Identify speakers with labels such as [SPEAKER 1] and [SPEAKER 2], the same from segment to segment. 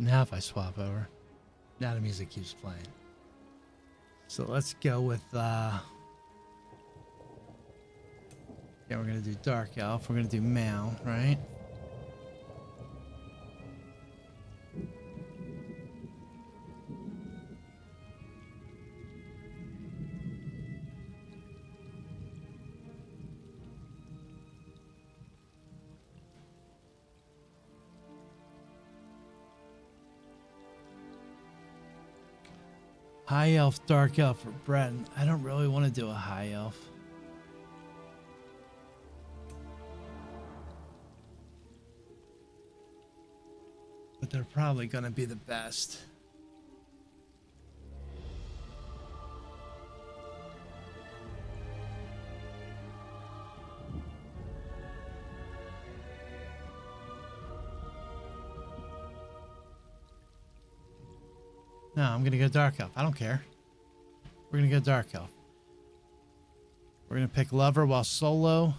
[SPEAKER 1] Now if I swap over, now the music keeps playing. So let's go with, yeah, we're going to do Dark Elf. We're going to do Mal, right? High Elf, Dark Elf for Brett. I don't really want to do a High Elf. But they're probably going to be the best. No, I'm going to go Dark Elf. I don't care. We're going to go Dark Elf. We're going to pick Lover while solo.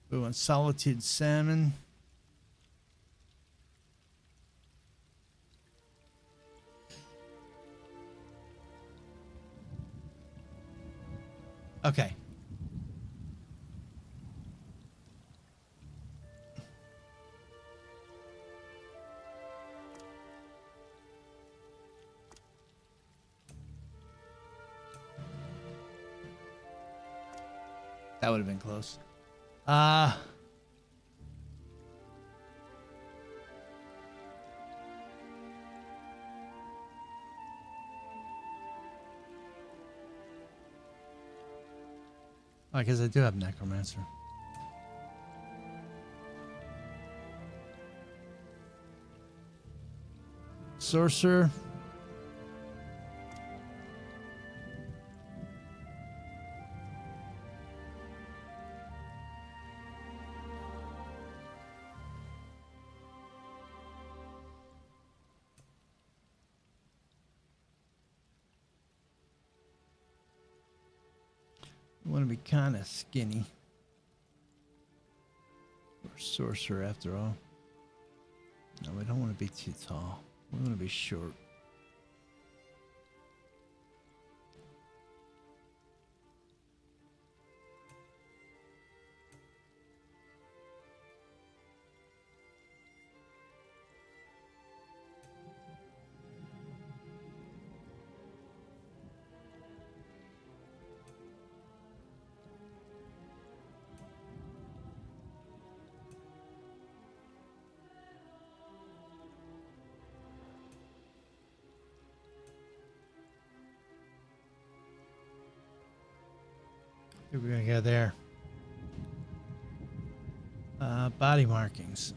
[SPEAKER 1] We want Solitude Salmon. Okay. That would have been close. I guess I do have Necromancer. Sorcerer. I want to be kind of skinny. Or sorcerer after all. No, we don't want to be too tall. We want to be short. We're gonna go there. Body markings.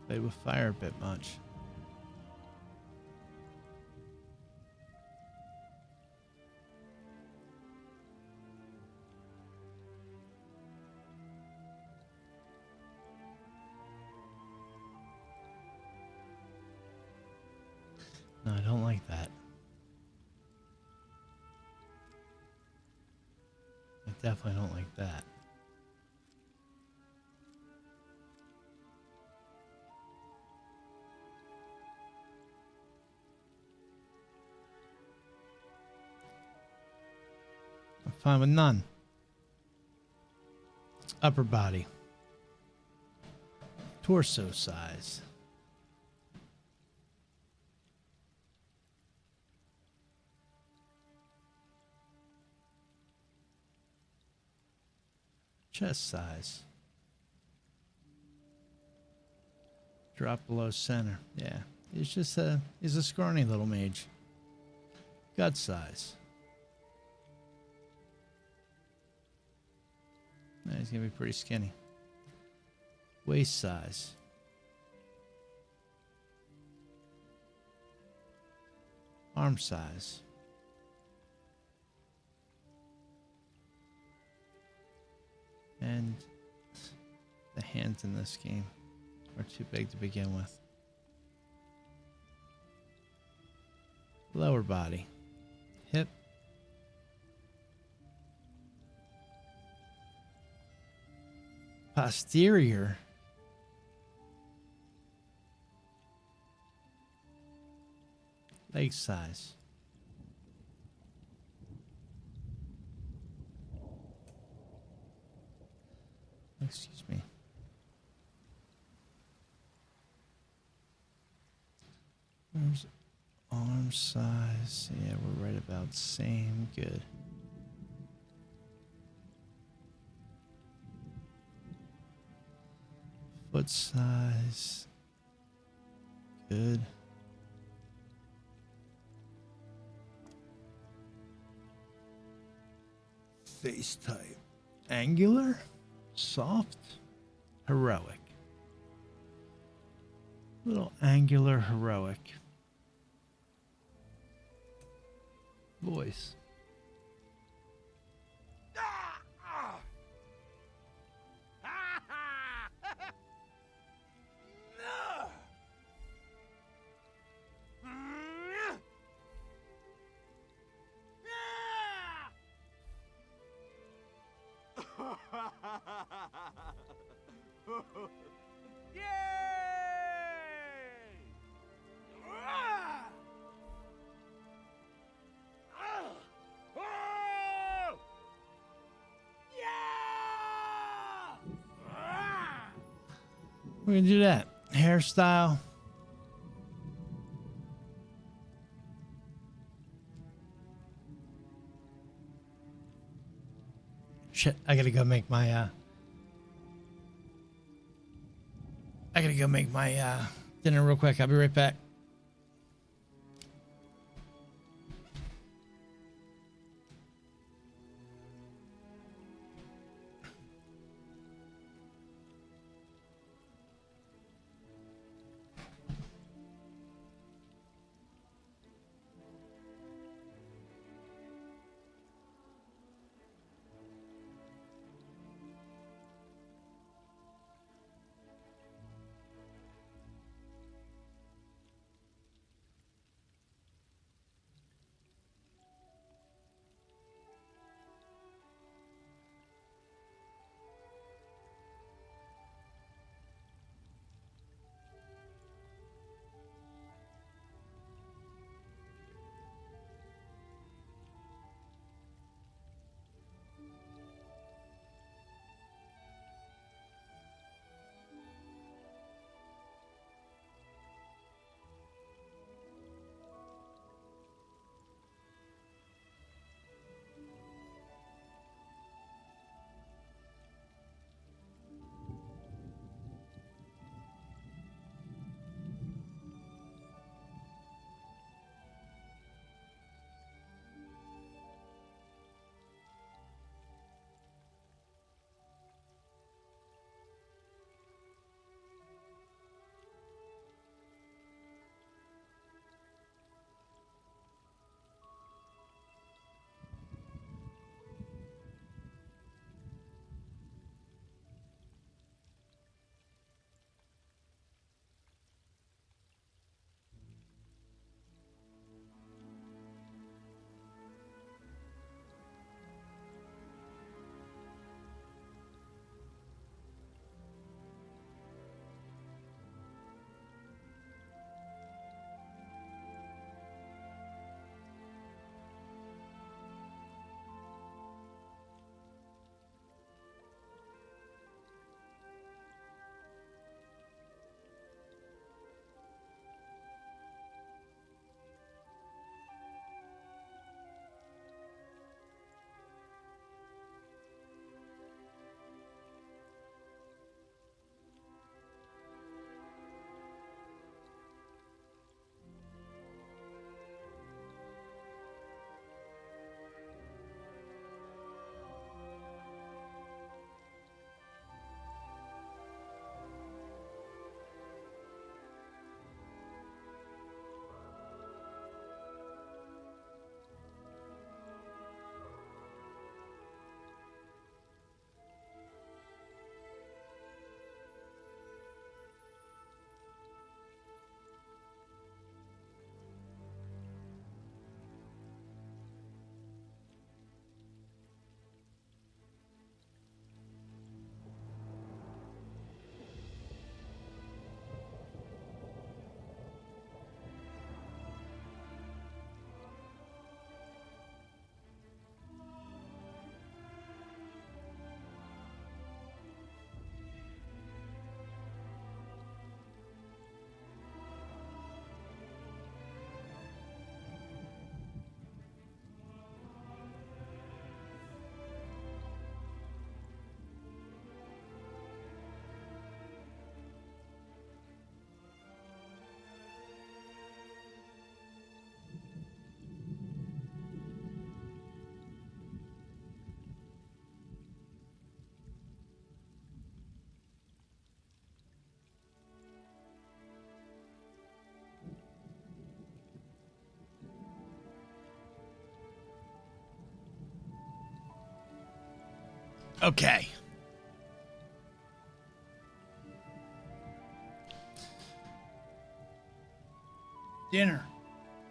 [SPEAKER 1] Play with fire a bit much. No, I don't like that. I definitely don't like that. I'm fine with none. Upper body. Torso size. Chest size. Drop below center. Yeah. He's a scrawny little mage. Gut size. Yeah, he's gonna be pretty skinny. Waist size. Arm size. And the hands in this game are too big to begin with. Lower body. Hip. Posterior. Leg size. Excuse me. There's arm size. Yeah, we're right about same. Good. Foot size. Good. Face type. Angular. Soft. Heroic. Little angular heroic. Voice. We're gonna do that. Hairstyle. Shit, I gotta go make my dinner real quick. I'll be right back. Okay. Dinner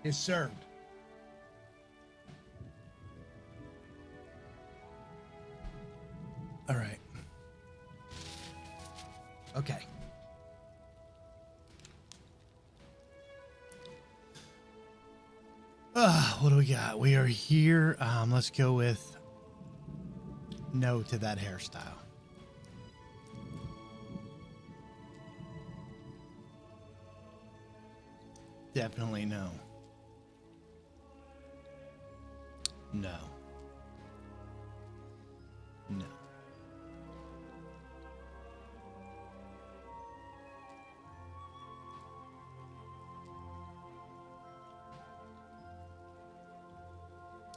[SPEAKER 1] is served. All right. Okay. What do we got? We are here. Let's go with no to that hairstyle. Definitely no. No. No.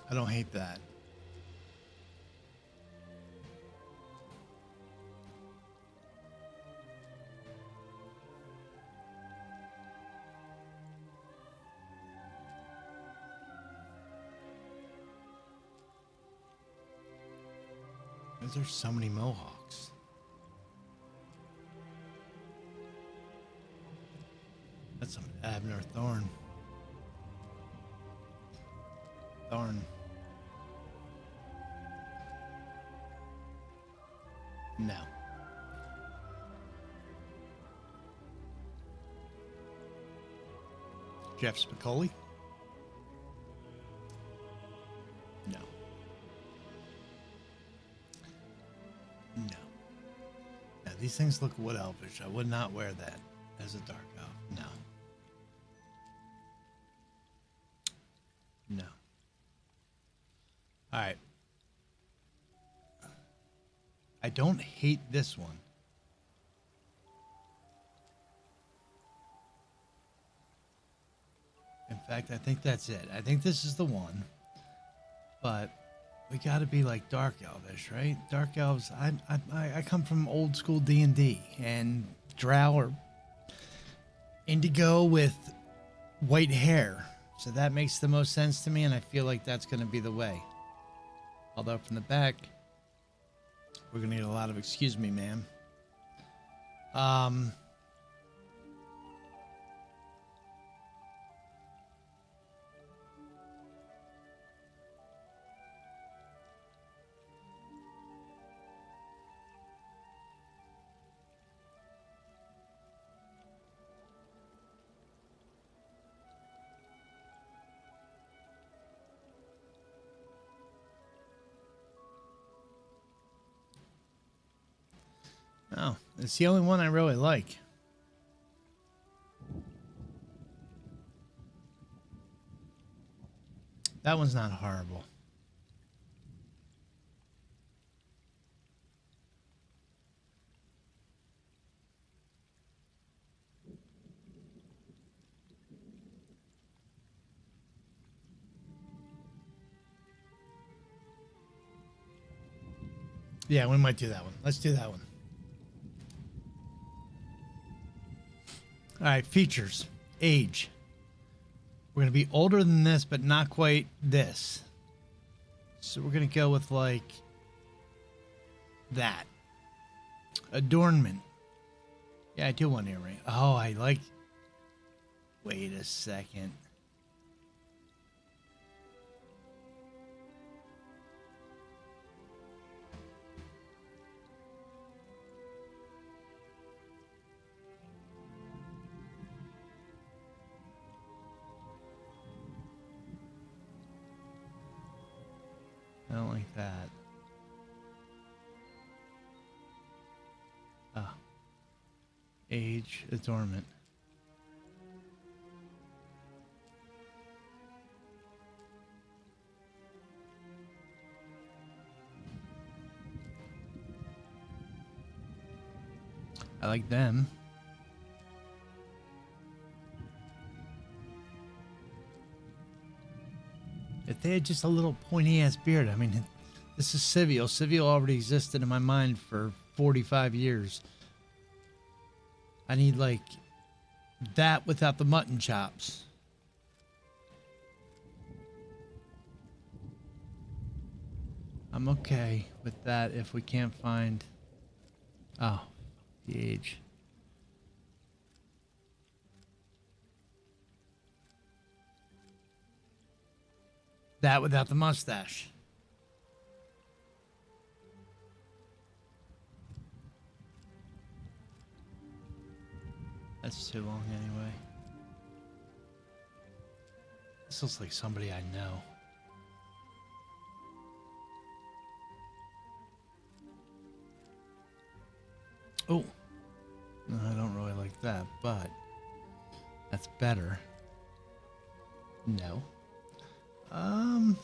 [SPEAKER 1] I don't hate that. There's so many mohawks. That's some Abner Thorn. Thorn. No. Jeff Spicoli? No. No. Now, these things look wood elvish. I would not wear that as a dark elf. No. No. All right. I don't hate this one. In fact, I think that's it. I think this is the one. But we got to be like dark elvish, right? Dark elves. I come from old school D&D, and drow are indigo with white hair. So that makes the most sense to me, and I feel like that's going to be the way. Although from the back, we're going to get a lot of excuse me, ma'am. Oh, it's the only one I really like. That one's not horrible. Yeah, we might do that one. Let's do that one. All right, features. Age. We're going to be older than this, but not quite this. So we're going to go with like that. Adornment. Yeah, I do want earring. Oh, I like... Wait a second. I don't like that. Ah. Age, adornment. I like them. If they had just a little pointy ass beard, I mean, this is Sivel. Sivel already existed in my mind for 45 years. I need like that without the mutton chops. I'm okay with that if we can't find... Oh, the age. That without the mustache. That's too long anyway. This looks like somebody I know. Oh, no, I don't really like that, but that's better. No.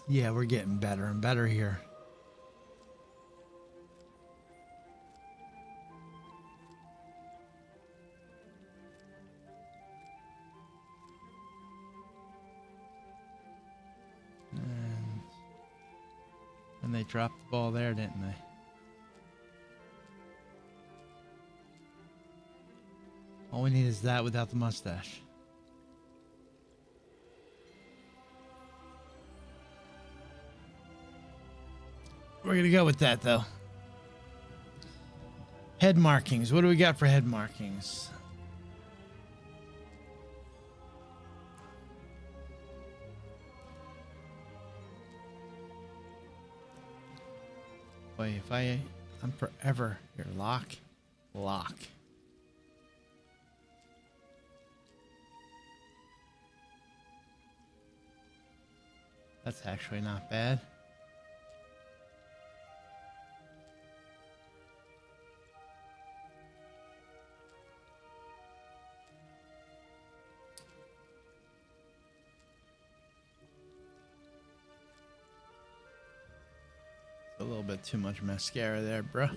[SPEAKER 1] Yeah, we're getting better and better here. And they dropped the ball there, didn't they? All we need is that without the mustache. We're gonna go with that though. Head markings. What do we got for head markings? Boy, if I'm forever here. Lock. That's actually not bad. A little bit too much mascara there, bruh.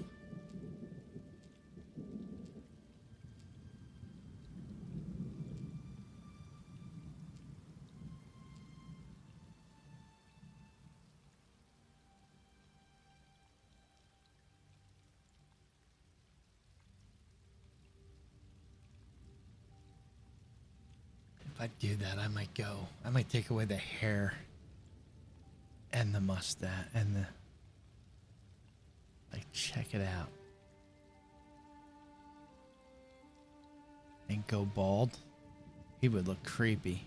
[SPEAKER 1] If I do that, I might go. I might take away the hair and the mustache and the... Like, check it out. And go bald. He would look creepy.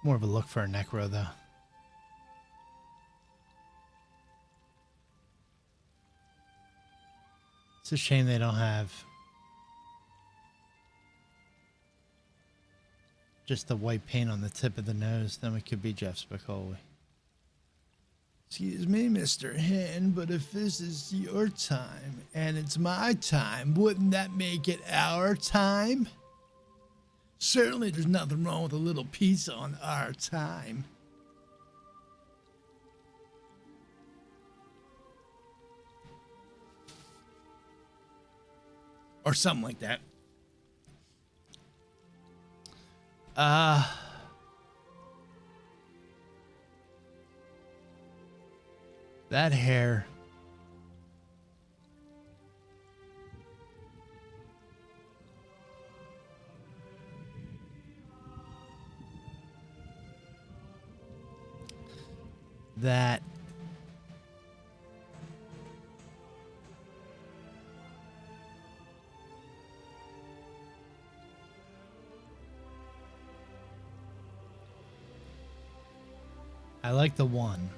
[SPEAKER 1] More of a look for a necro, though. It's a shame they don't have just the white paint on the tip of the nose. Then we could be Jeff Spicoli. Excuse me, Mr. Hen, but if this is your time and it's my time, wouldn't that make it our time? Certainly there's nothing wrong with a little piece on our time. Or something like that. That hair. That. I like the one.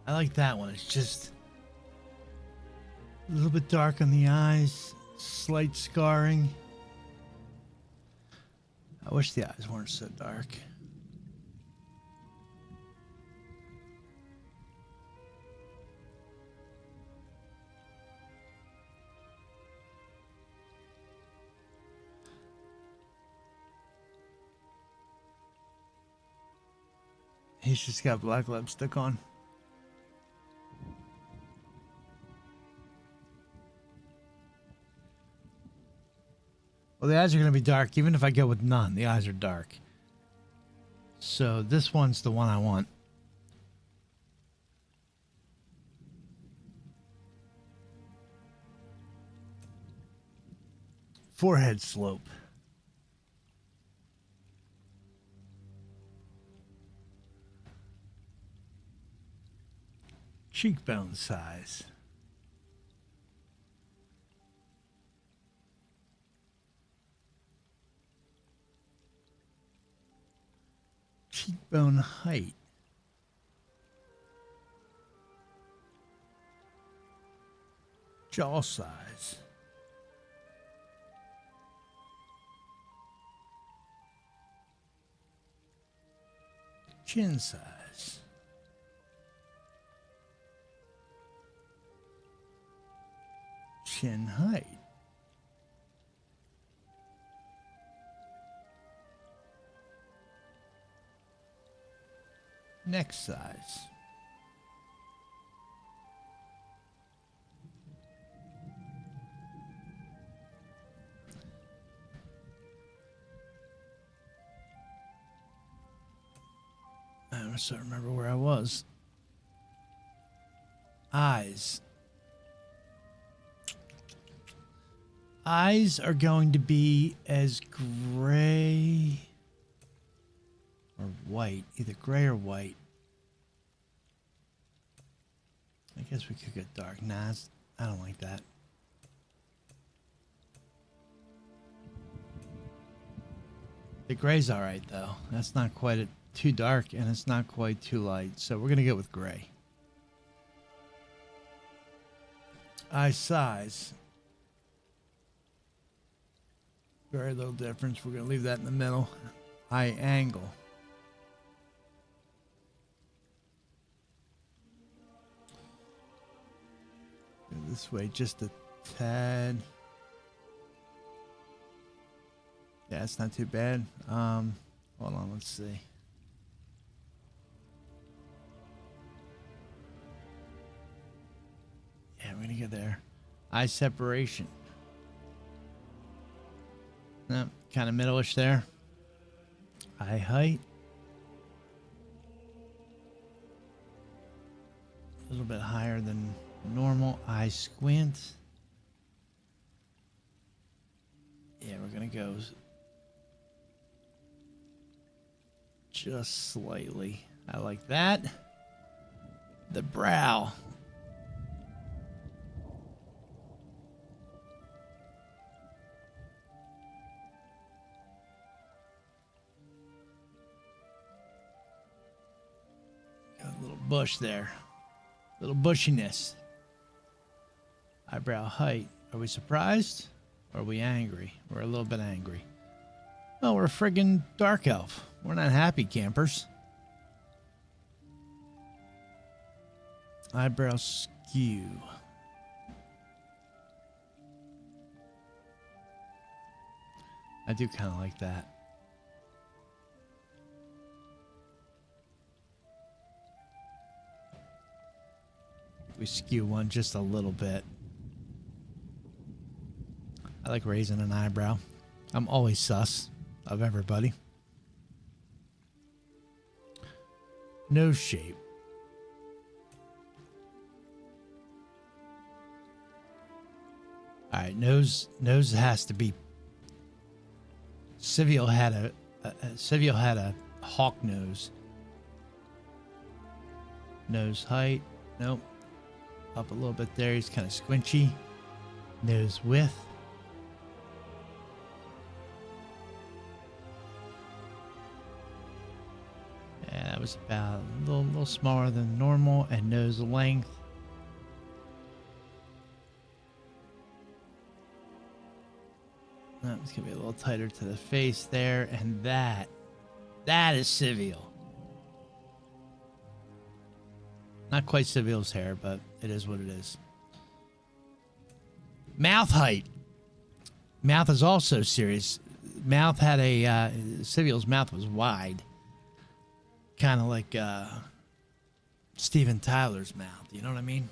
[SPEAKER 1] I like that one. It's just a little bit dark on the eyes, slight scarring. I wish the eyes weren't so dark. He's just got black lipstick on. Well, the eyes are going to be dark. Even if I go with none, the eyes are dark. So this one's the one I want. Forehead slope. Cheekbone size. Cheekbone height. Jaw size. Chin size. Chin height. Neck size. I still remember where I was. Eyes. Eyes are going to be as gray or white, either gray or white. I guess we could get dark. Nah, I don't like that. The gray's all right though. That's not quite too dark and it's not quite too light. So we're gonna go with gray. Eye size. Very little difference. We're gonna leave that in the middle. Eye angle. Go this way just a tad. Yeah, it's not too bad. Hold on, let's see. Yeah, we're gonna get there. Eye separation. No, kind of middle-ish there. Eye height. A little bit higher than normal. Eye squint. Yeah, we're gonna go just slightly. I like that. The brow. Got a little bush there. Little bushiness. Eyebrow height. Are we surprised? Or are we angry? We're a little bit angry. Well, we're a friggin' dark elf. We're not happy campers. Eyebrow skew. I do kind of like that. We skew one just a little bit. I like raising an eyebrow. I'm always sus of everybody. Nose shape. All right, nose has to be. Sivel had a hawk nose. Nose height. Nope. Up a little bit there. He's kind of squinchy. Nose width. Yeah, that was about a little smaller than normal. And nose length. That was going to be a little tighter to the face there. And that is Sivel. Not quite Sivel's hair, but it is what it is. Mouth height. Mouth is also serious. Mouth had a... Sivel's mouth was wide. kind of like Steven Tyler's mouth. You know what I mean?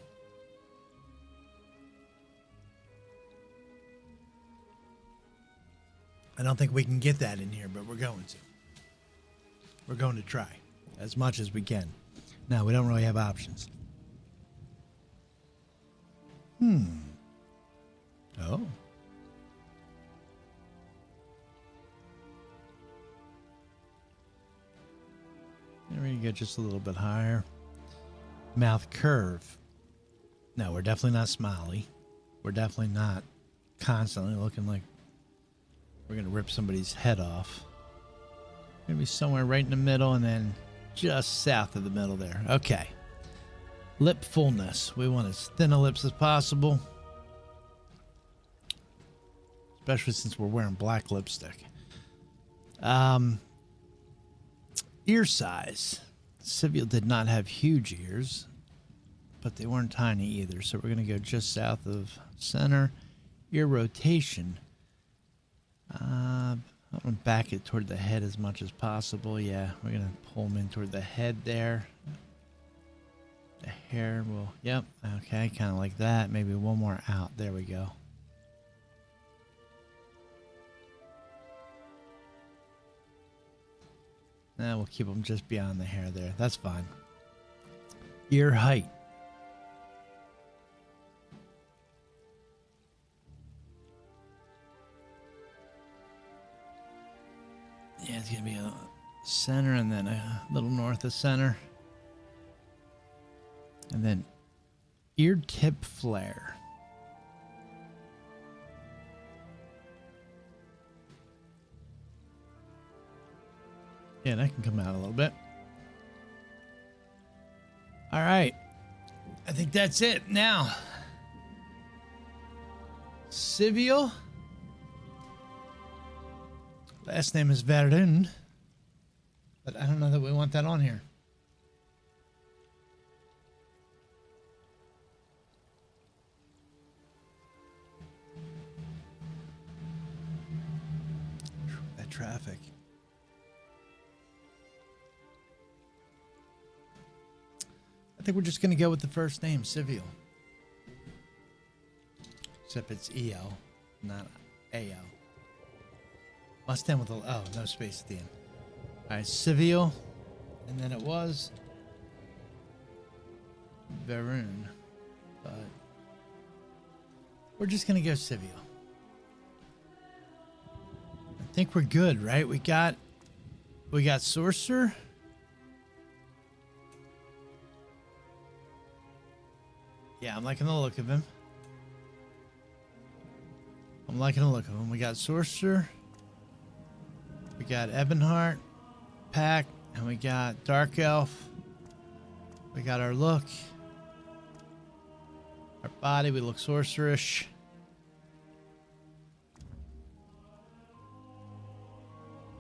[SPEAKER 1] I don't think we can get that in here, but we're going to. We're going to try as much as we can. Now, we don't really have options. Oh. There we go, just a little bit higher. Mouth curve. No, we're definitely not smiley. We're definitely not constantly looking like we're going to rip somebody's head off. Going to be somewhere right in the middle and then just south of the middle there. Okay. Lip fullness. We want as thin a lips as possible. Especially since we're wearing black lipstick. Ear size. Sivel did not have huge ears, but they weren't tiny either. So we're going to go just south of center. Ear rotation. I'm going to back it toward the head as much as possible. Yeah, we're going to pull them in toward the head there. The hair will, yep, okay, kind of like that. Maybe one more out. There we go. Now we'll keep them just beyond the hair there. That's fine. Ear height. Yeah, it's going to be a center and then a little north of center. And then ear tip flare. Yeah, that can come out a little bit. All right. I think that's it. Now, Sivel. Last name is Verdun. But I don't know that we want that on here. That traffic. I think we're just going to go with the first name, Sivel. Except it's EO, not AO. Must end with a, oh, no space at the end. All right, Sivel. And then it was Varun. But we're just going to go Sivel. I think we're good, right? We got Sorcer. Yeah, I'm liking the look of him. We got Sorcerer. We got Ebonheart, Pack, and we got Dark Elf. We got our look. Our body, we look sorcerish.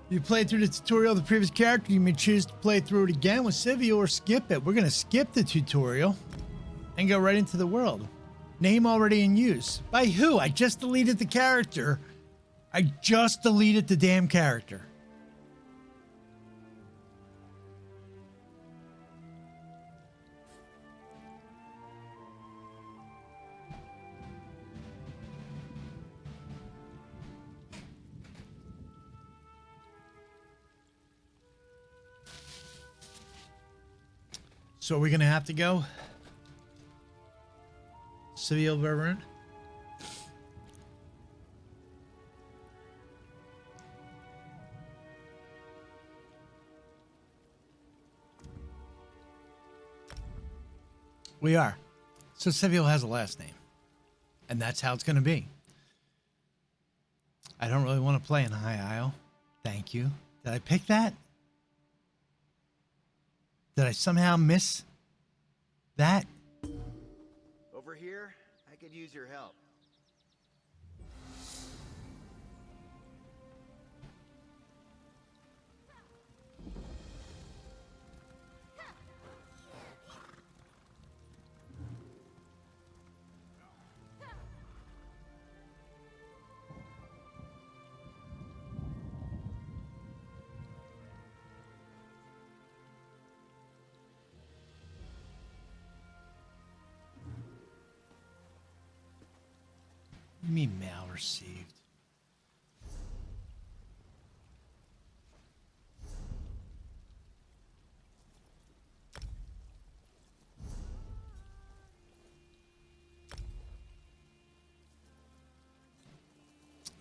[SPEAKER 1] You played through the tutorial of the previous character, you may choose to play through it again with Sivel or skip it. We're going to skip the tutorial and go right into the world. Name already in use. By who? I just deleted the character. I just deleted the damn character. So we're going to have to go Sivel Varun. We are. So Sivel has a last name. And that's how it's going to be. I don't really want to play in High Isle. Thank you. Did I pick that? Did I somehow miss that?
[SPEAKER 2] Over here, I could use your help.
[SPEAKER 1] What do you mean mail received?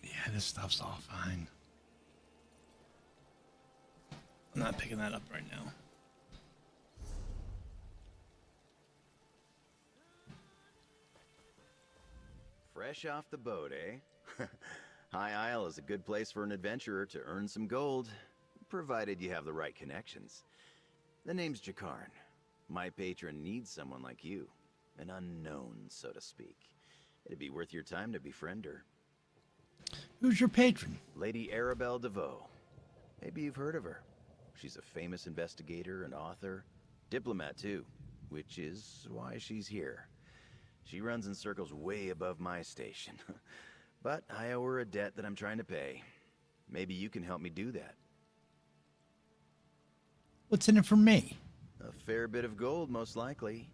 [SPEAKER 1] Yeah, this stuff's all fine. I'm not picking that up right now.
[SPEAKER 2] Fresh off the boat, eh? High Isle is a good place for an adventurer to earn some gold, provided you have the right connections. The name's Jakarn. My patron needs someone like you. An unknown, so to speak. It'd be worth your time to befriend her.
[SPEAKER 1] Who's your patron?
[SPEAKER 2] Lady Arabelle DeVoe. Maybe you've heard of her. She's a famous investigator and author. Diplomat, too. Which is why she's here. She runs in circles way above my station. But I owe her a debt that I'm trying to pay. Maybe you can help me do that.
[SPEAKER 1] What's in it for me?
[SPEAKER 2] A fair bit of gold, most likely.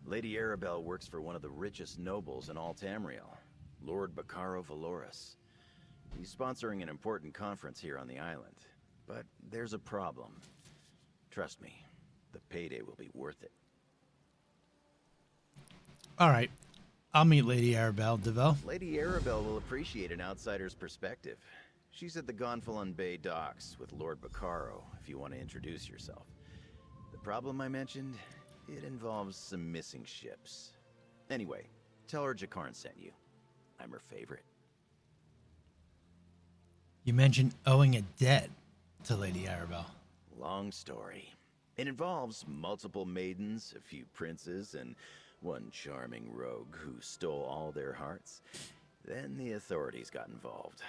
[SPEAKER 2] Lady Arabelle works for one of the richest nobles in all Tamriel, Lord Baccaro Valoris. He's sponsoring an important conference here on the island. But there's a problem. Trust me, the payday will be worth it.
[SPEAKER 1] All right. I'll meet Lady Arabelle DeVoe.
[SPEAKER 2] Lady Arabelle will appreciate an outsider's perspective. She's at the Gonfalon Bay docks with Lord Baccaro, if you want to introduce yourself. The problem I mentioned, it involves some missing ships. Anyway, tell her Jakarn sent you. I'm her favorite.
[SPEAKER 1] You mentioned owing a debt to Lady Arabelle.
[SPEAKER 2] Long story. It involves multiple maidens, a few princes, and one charming rogue who stole all their hearts. Then the authorities got involved.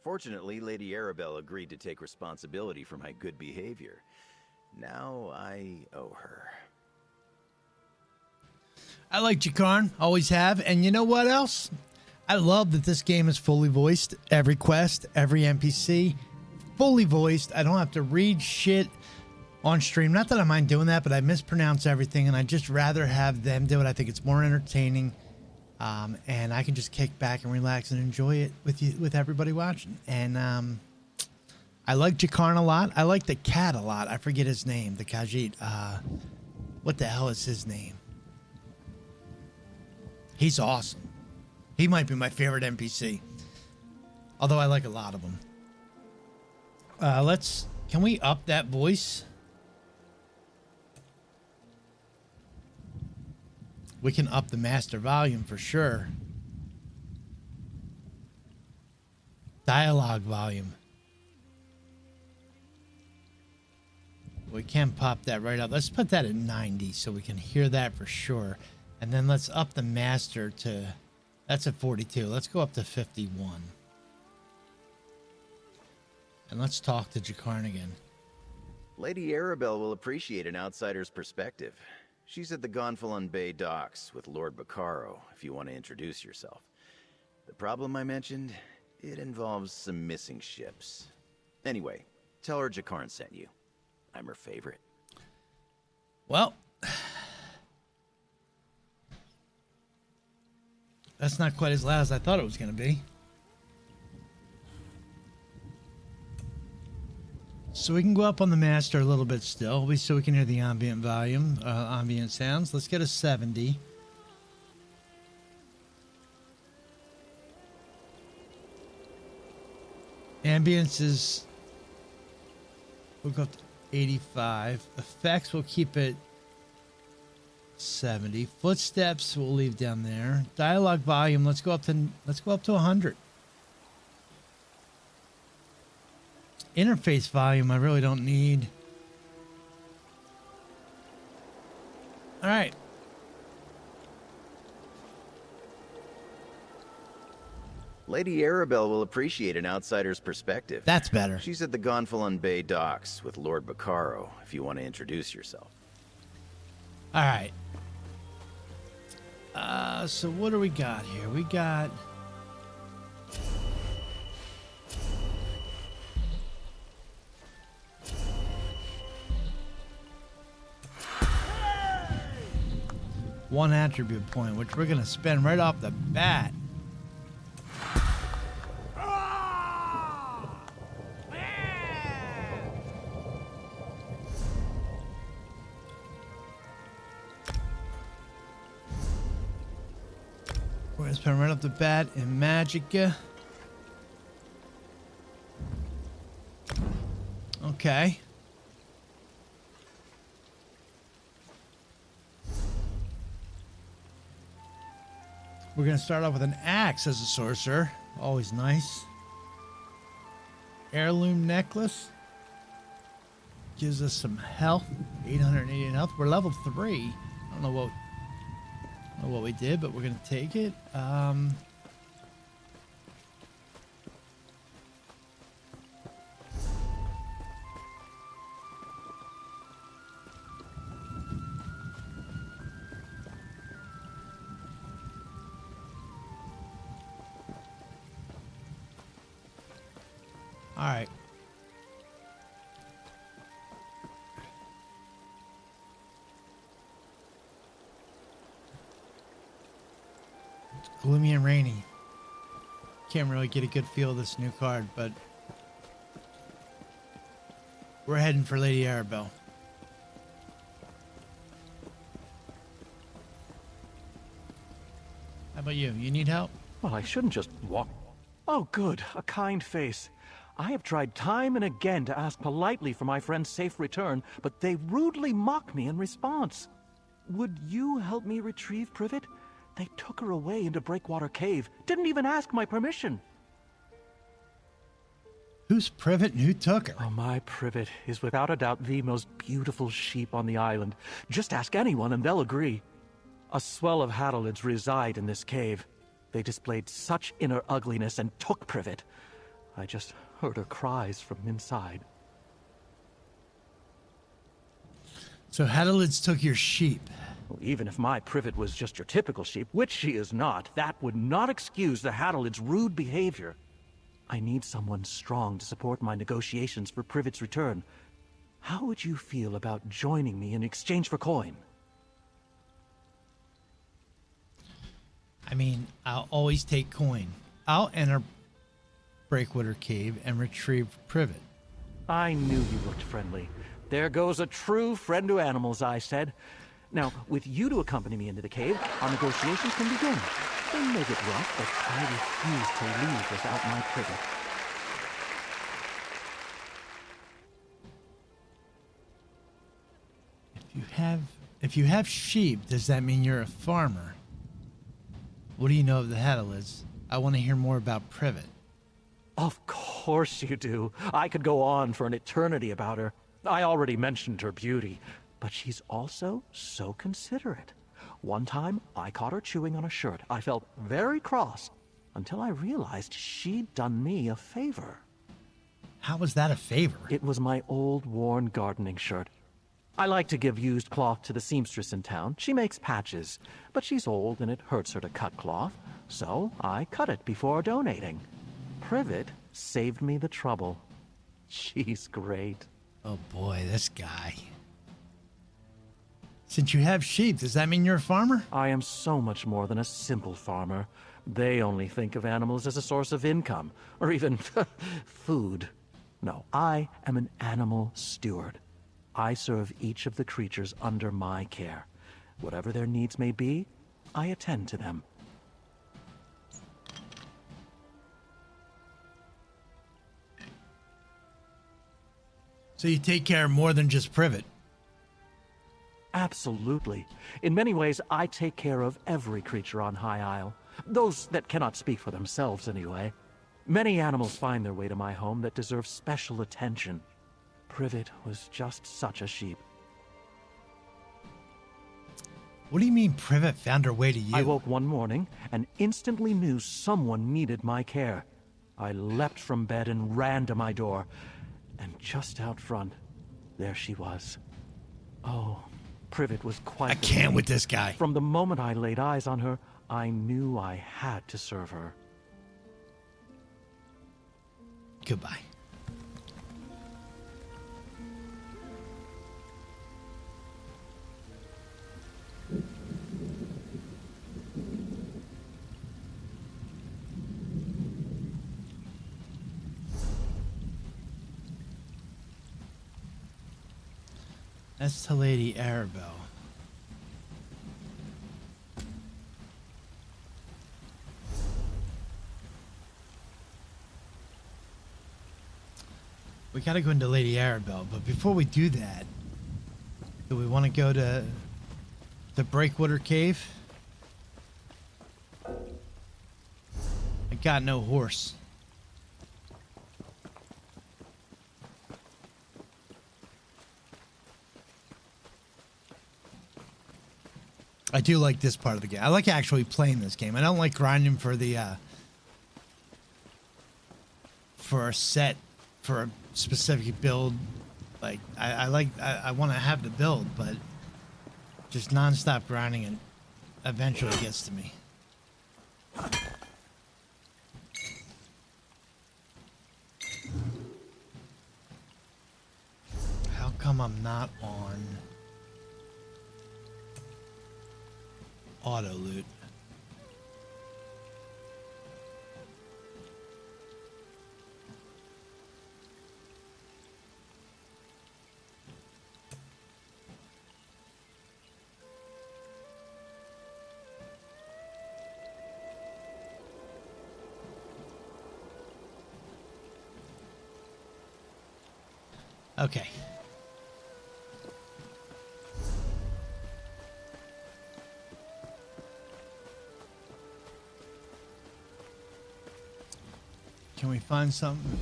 [SPEAKER 2] Fortunately, Lady Arabelle agreed to take responsibility for my good behavior. Now I owe her.
[SPEAKER 1] I like Jakarn, always have, and you know what else? I love that this game is fully voiced. Every quest, every NPC, fully voiced. I don't have to read shit on stream. Not that I mind doing that, but I mispronounce everything, and I'd just rather have them do it. I think it's more entertaining, and I can just kick back and relax and enjoy it with you, with everybody watching. And I like Jakarn a lot. I like the cat a lot. I forget his name, the Khajiit. What the hell is his name? He's awesome. He might be my favorite NPC. Although I like a lot of them. Can we up that voice? We can up the master volume for sure. Dialogue volume. We can pop that right up. Let's put that at 90 so we can hear that for sure. And then let's up the master to, that's at 42. Let's go up to 51. And let's talk to Jakarn again.
[SPEAKER 2] Lady Arabelle will appreciate an outsider's perspective. She's at the Gonfalon Bay docks with Lord Baccaro, if you want to introduce yourself. The problem I mentioned, it involves some missing ships. Anyway, tell her Jakarn sent you. I'm her favorite.
[SPEAKER 1] Well, that's not quite as loud as I thought it was going to be. So we can go up on the master a little bit still, so we can hear the ambient volume, ambient sounds. Let's get a 70. Ambience is, we'll go up to 85. Effects, we'll keep it 70. Footsteps, we'll leave down there. Dialogue volume, let's go up to 100. Interface volume, I really don't need. All right.
[SPEAKER 2] Lady Arabelle will appreciate an outsider's perspective.
[SPEAKER 1] That's better.
[SPEAKER 2] She's at the Gonfalon Bay docks with Lord Baccaro, if you want to introduce yourself.
[SPEAKER 1] All right. So what do we got here? We got... one attribute point, which we're going to spend right off the bat. pen right off the bat in Magica. Okay. We're going to start off with an axe as a sorcerer. Always nice. Heirloom necklace. Gives us some health. 888 health. We're level 3. I don't know what we did, but we're going to take it. All right. It's gloomy and rainy. Can't really get a good feel of this new card, but we're heading for Lady Arabelle. How about you? You need help?
[SPEAKER 3] Well, I shouldn't just walk. Oh, good. A kind face. I have tried time and again to ask politely for my friend's safe return, but they rudely mock me in response. Would you help me retrieve Privet? They took her away into Breakwater Cave. Didn't even ask my permission.
[SPEAKER 1] Who's Privet and who took her?
[SPEAKER 3] Oh, my Privet is without a doubt the most beautiful sheep on the island. Just ask anyone and they'll agree. A swell of Hadalids reside in this cave. They displayed such inner ugliness and took Privet. I just heard her cries from inside.
[SPEAKER 1] So Hadalids took your sheep.
[SPEAKER 3] Well, even if my Privet was just your typical sheep, which she is not, that would not excuse the Hadalids' rude behavior. I need someone strong to support my negotiations for Privet's return. How would you feel about joining me in exchange for coin?
[SPEAKER 1] I mean, I'll always take coin. I'll enter Breakwater Cave and retrieve Privet.
[SPEAKER 3] I knew you looked friendly. There goes a true friend to animals, I said. Now, with you to accompany me into the cave, our negotiations can begin. They may get rough, but I refuse to leave without my Privet.
[SPEAKER 1] If you have sheep, does that mean you're a farmer? What do you know of the Hadalids? I want to hear more about Privet.
[SPEAKER 3] Of course you do. I could go on for an eternity about her. I already mentioned her beauty, but she's also so considerate. One time, I caught her chewing on a shirt. I felt very cross until I realized she'd done me a favor.
[SPEAKER 1] How was that a favor?
[SPEAKER 3] It was my old worn gardening shirt. I like to give used cloth to the seamstress in town. She makes patches, but she's old and it hurts her to cut cloth, so I cut it before donating. Privet saved me the trouble. She's great.
[SPEAKER 1] Oh boy, this guy. Since you have sheep, does that mean you're a farmer?
[SPEAKER 3] I am so much more than a simple farmer. They only think of animals as a source of income, or even food. No, I am an animal steward. I serve each of the creatures under my care. Whatever their needs may be, I attend to them.
[SPEAKER 1] So you take care of more than just Privet.
[SPEAKER 3] Absolutely. In many ways, I take care of every creature on High Isle. Those that cannot speak for themselves, anyway. Many animals find their way to my home that deserve special attention. Privet was just such a sheep.
[SPEAKER 1] What do you mean Privet found her way to you?
[SPEAKER 3] I woke one morning and instantly knew someone needed my care. I leapt from bed and ran to my door. And just out front, there she was. Oh, Privet was quite...
[SPEAKER 1] I can't with this guy.
[SPEAKER 3] From the moment I laid eyes on her, I knew I had to serve her.
[SPEAKER 1] Goodbye. That's to Lady Arabelle. We gotta go into Lady Arabelle, but before we do that, do we want to go to the Breakwater Cave? I got no horse. I do like this part of the game. I like actually playing this game. I don't like grinding for the for a set, for a specific build. Like I want to have the build, but just non-stop grinding it eventually gets to me. How come I'm not on auto loot? Okay. Can we find something?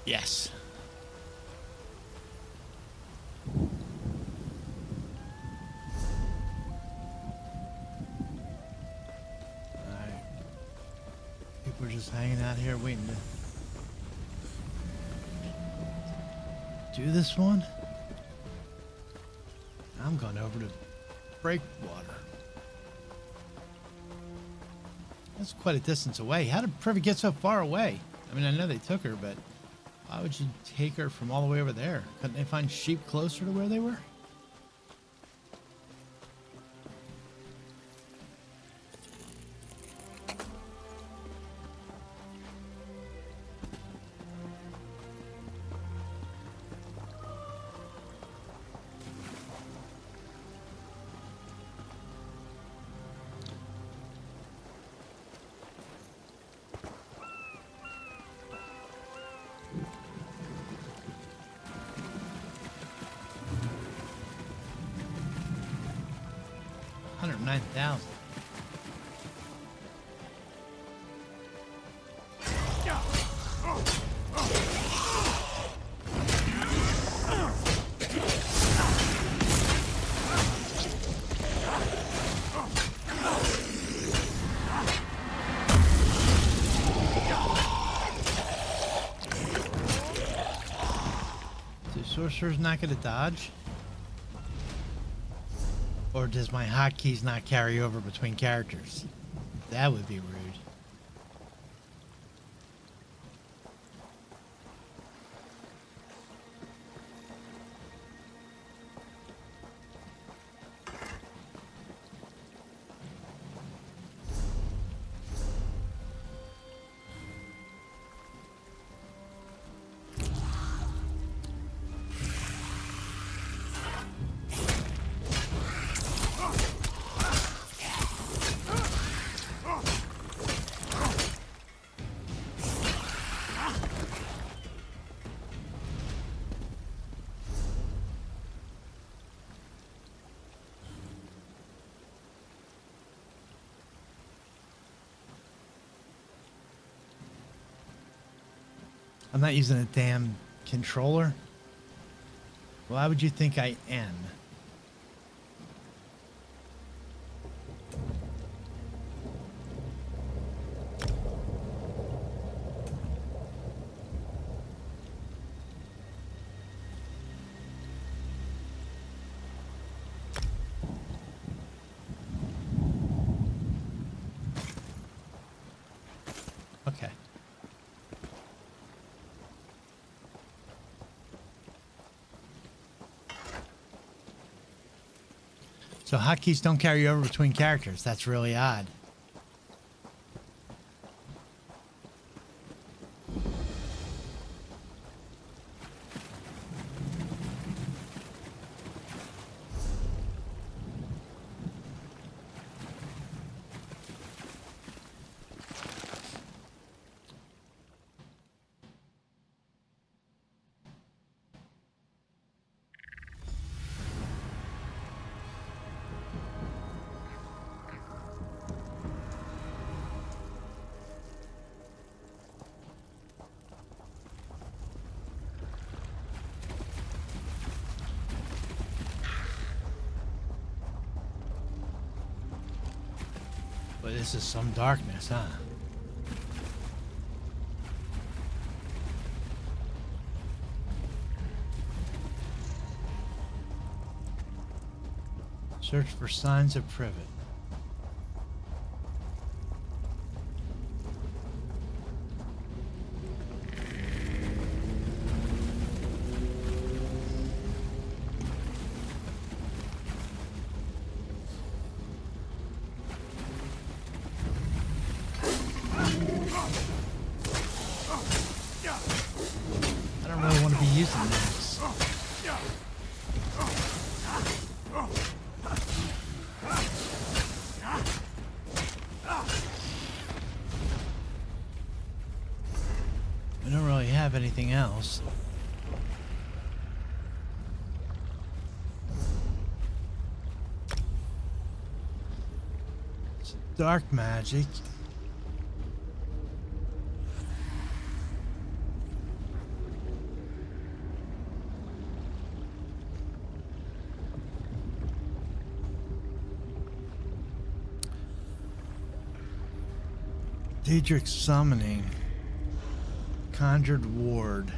[SPEAKER 1] Yes. Alright. People are just hanging out here waiting to do this one. I'm going over to Breakwater. That's quite a distance away. How did Privy get so far away? I mean, I know they took her, but why would you take her from all the way over there? Couldn't they find sheep closer to where they were? $109,000. Do sorcerers not get a dodge? Or does my hotkeys not carry over between characters? That would be rude. I'm not using a damn controller. Why would you think I am? Okay. So hotkeys don't carry over between characters. That's really odd. But this is some darkness, huh? Search for signs of privet. I don't really want to be using this. I don't really have anything else. It's dark magic. Daedric summoning. Conjured ward.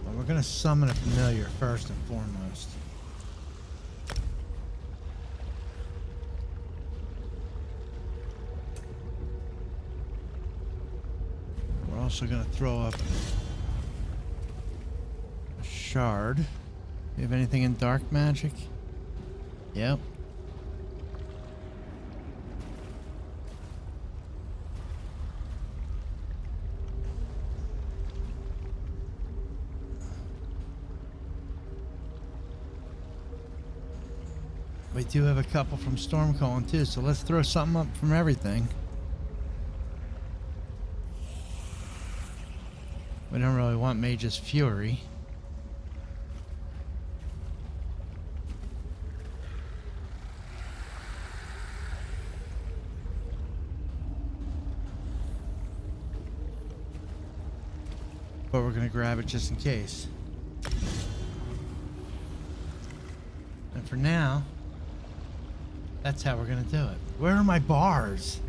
[SPEAKER 1] Well, we're gonna summon a familiar first and foremost. We're also gonna throw up a shard. You have anything in dark magic? Yep. We do have a couple from Stormcalling too, so let's throw something up from everything. We don't really want Mage's Fury. But we're gonna grab it just in case. And for now, that's how we're gonna do it. Where are my bars?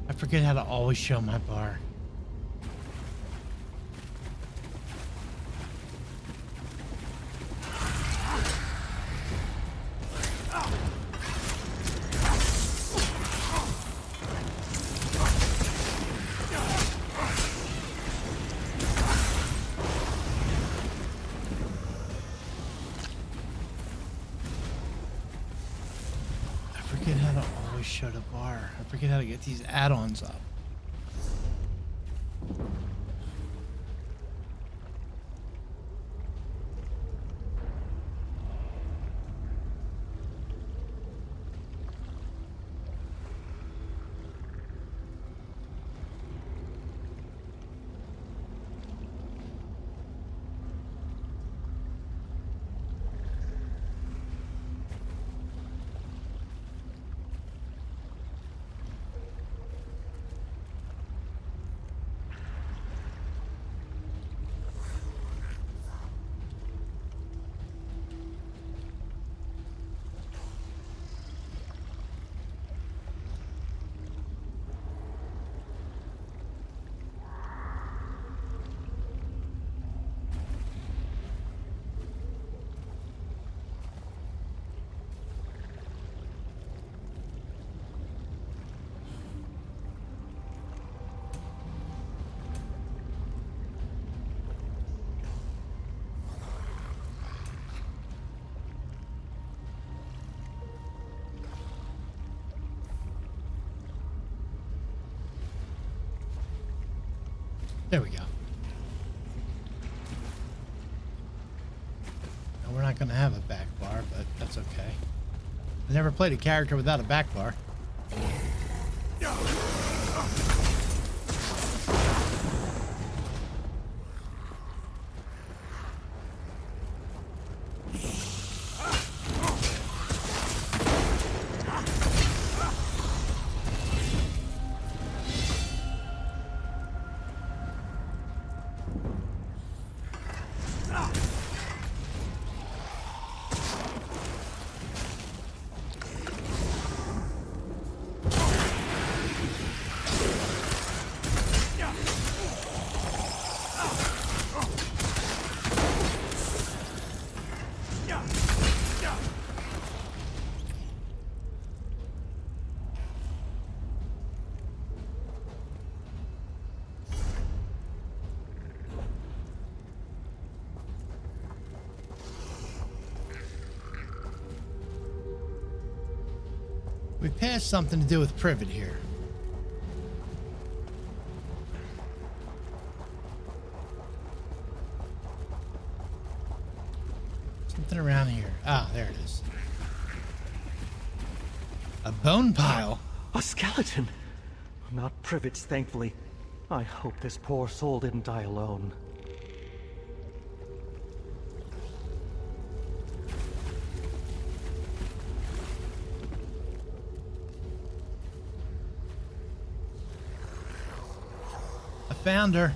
[SPEAKER 1] I forget how to always show my bar. I forget how to always show the bar. I forget how to get these add-ons up. There we go. not going to have a back bar, but that's okay. I never played a character without a back bar. We passed something to do with privet here. Something around here. Ah, there it is. A bone pile.
[SPEAKER 3] A skeleton! Not privets, thankfully. I hope this poor soul didn't die alone.
[SPEAKER 1] I found her.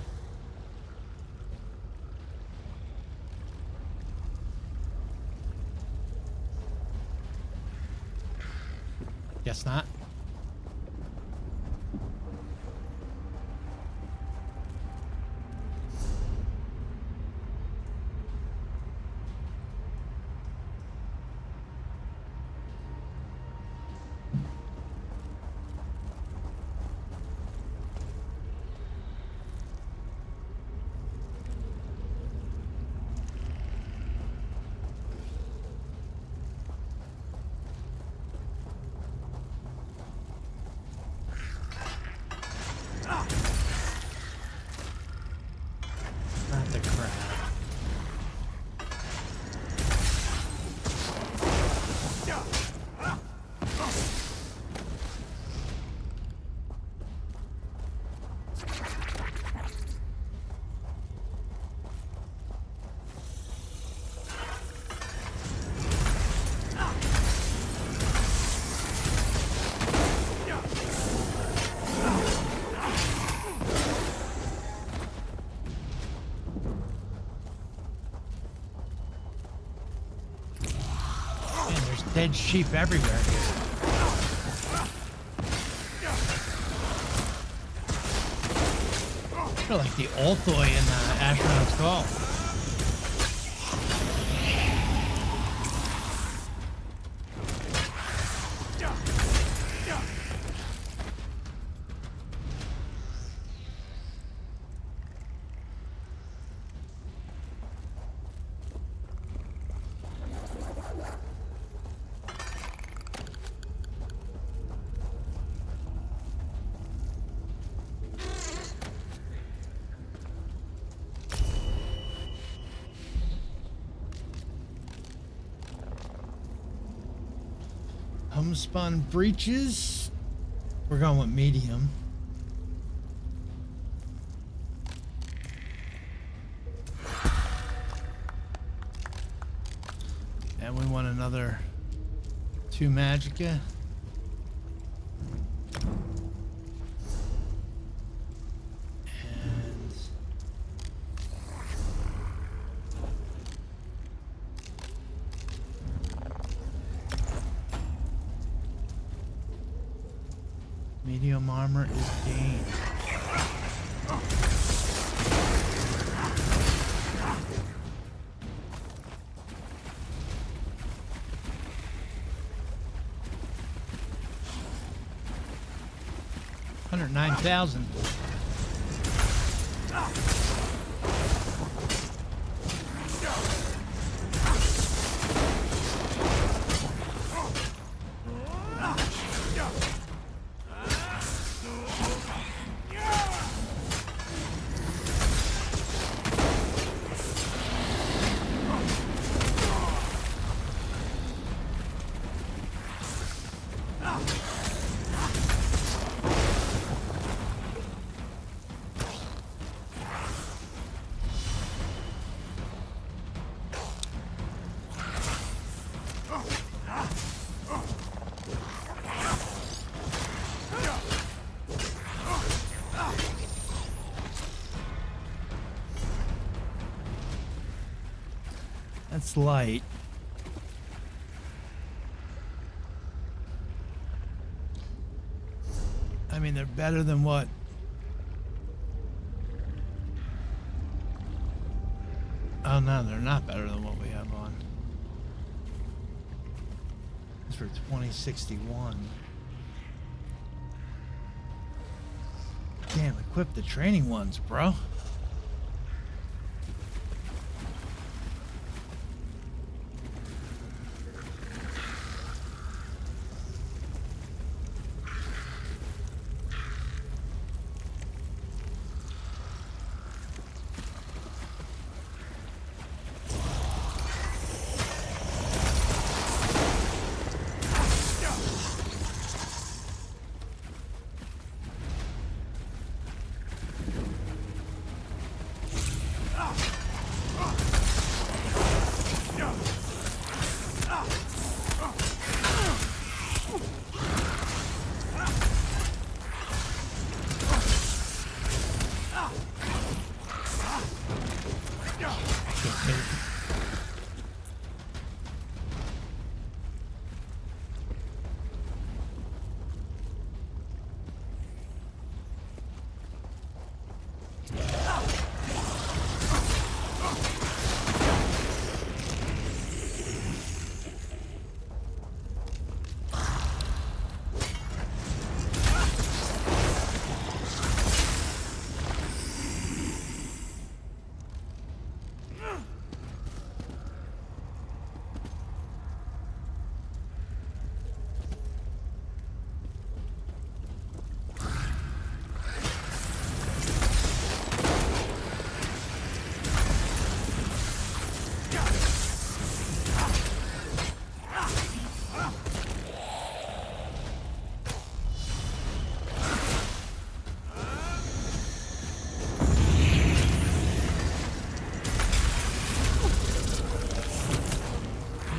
[SPEAKER 1] Guess not. Not the crab. Man, there's dead sheep everywhere. I feel like the Olthoi in Astronaut's Call. Homespun breaches. We're going with medium. And we want another 2 magicka. And medium armor is gained. $109,000. That's light. I mean, they're better than what? Oh no, they're not better than what we have on. It's for 2061. Damn, equip the training ones, bro.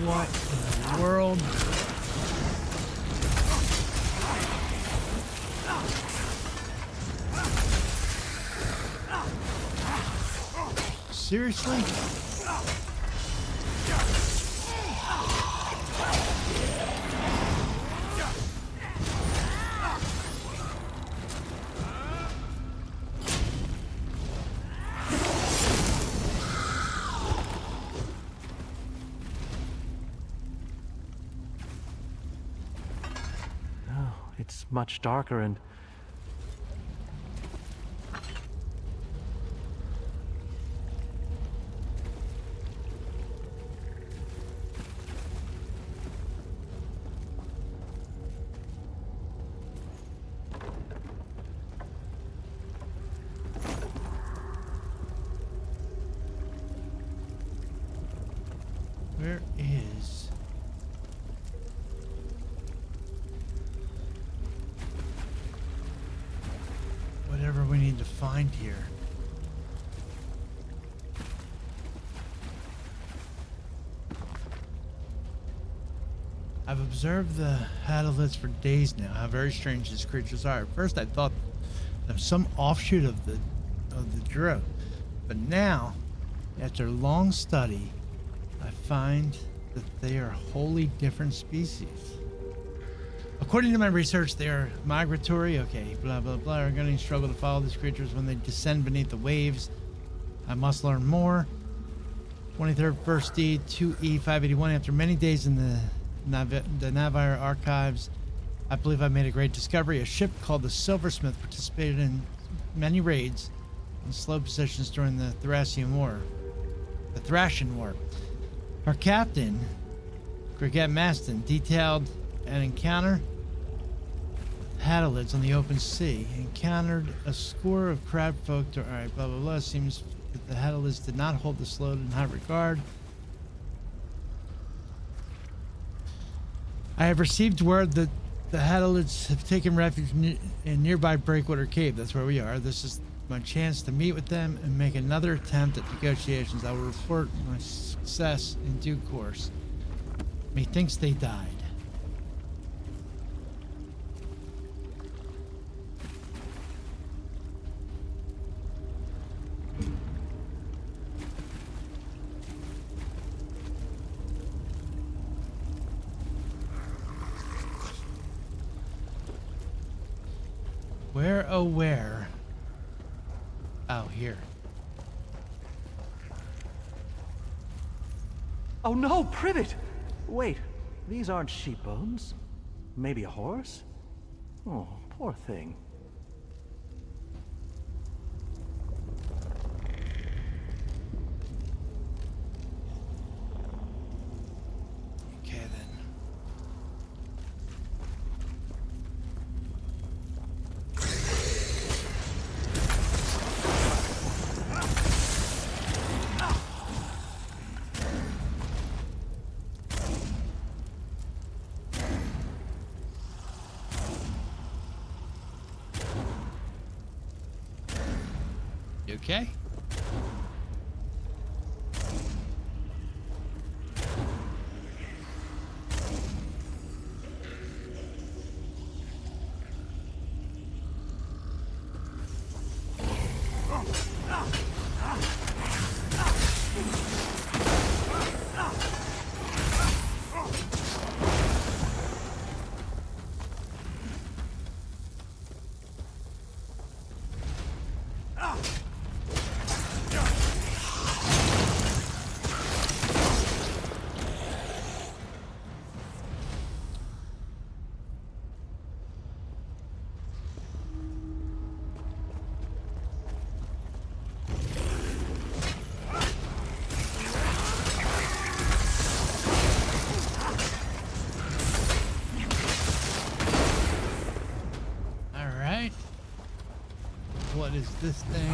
[SPEAKER 1] What in the world? Seriously?
[SPEAKER 3] It's much darker and...
[SPEAKER 1] Where is... whatever we need to find here? I've observed the Hadalids for days now. How very strange these creatures are. At first I thought them some offshoot of the Dro, but now, after long study, I find that they are wholly different species. According to my research, they are migratory. Okay, blah, blah, blah. Are going to struggle to follow these creatures when they descend beneath the waves. I must learn more. 23rd First D, 2E581. After many days in the Navire archives, I believe I made a great discovery. A ship called the Silversmith participated in many raids in slow positions during the Thracian War. The Thracian War. Our captain, Grigette Maston, detailed an encounter with Hadalids on the open sea. He encountered a score of crab folk. Alright, blah, blah, blah. Seems that the Hadalids did not hold the Slode in high regard. I have received word that the Hadalids have taken refuge in nearby Breakwater Cave. That's where we are. This is my chance to meet with them and make another attempt at negotiations. I will report my success in due course. Methinks they died. Where, oh where? Oh, here.
[SPEAKER 3] Oh no, Privet! Wait, these aren't sheep bones. Maybe a horse? Oh, poor thing.
[SPEAKER 1] Okay, then. You okay? What is this thing?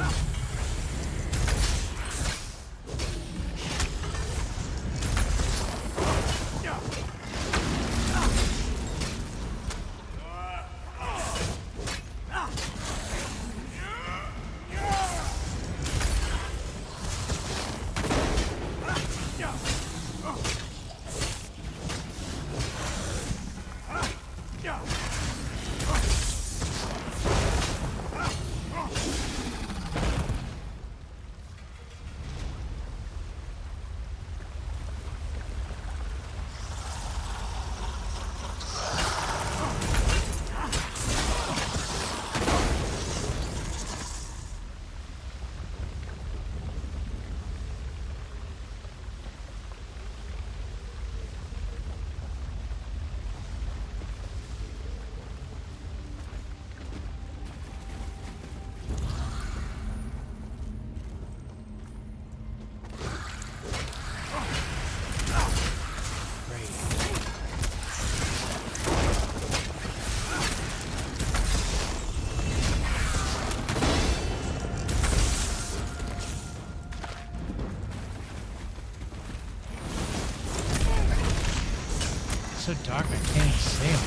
[SPEAKER 1] So dark I can't even see him.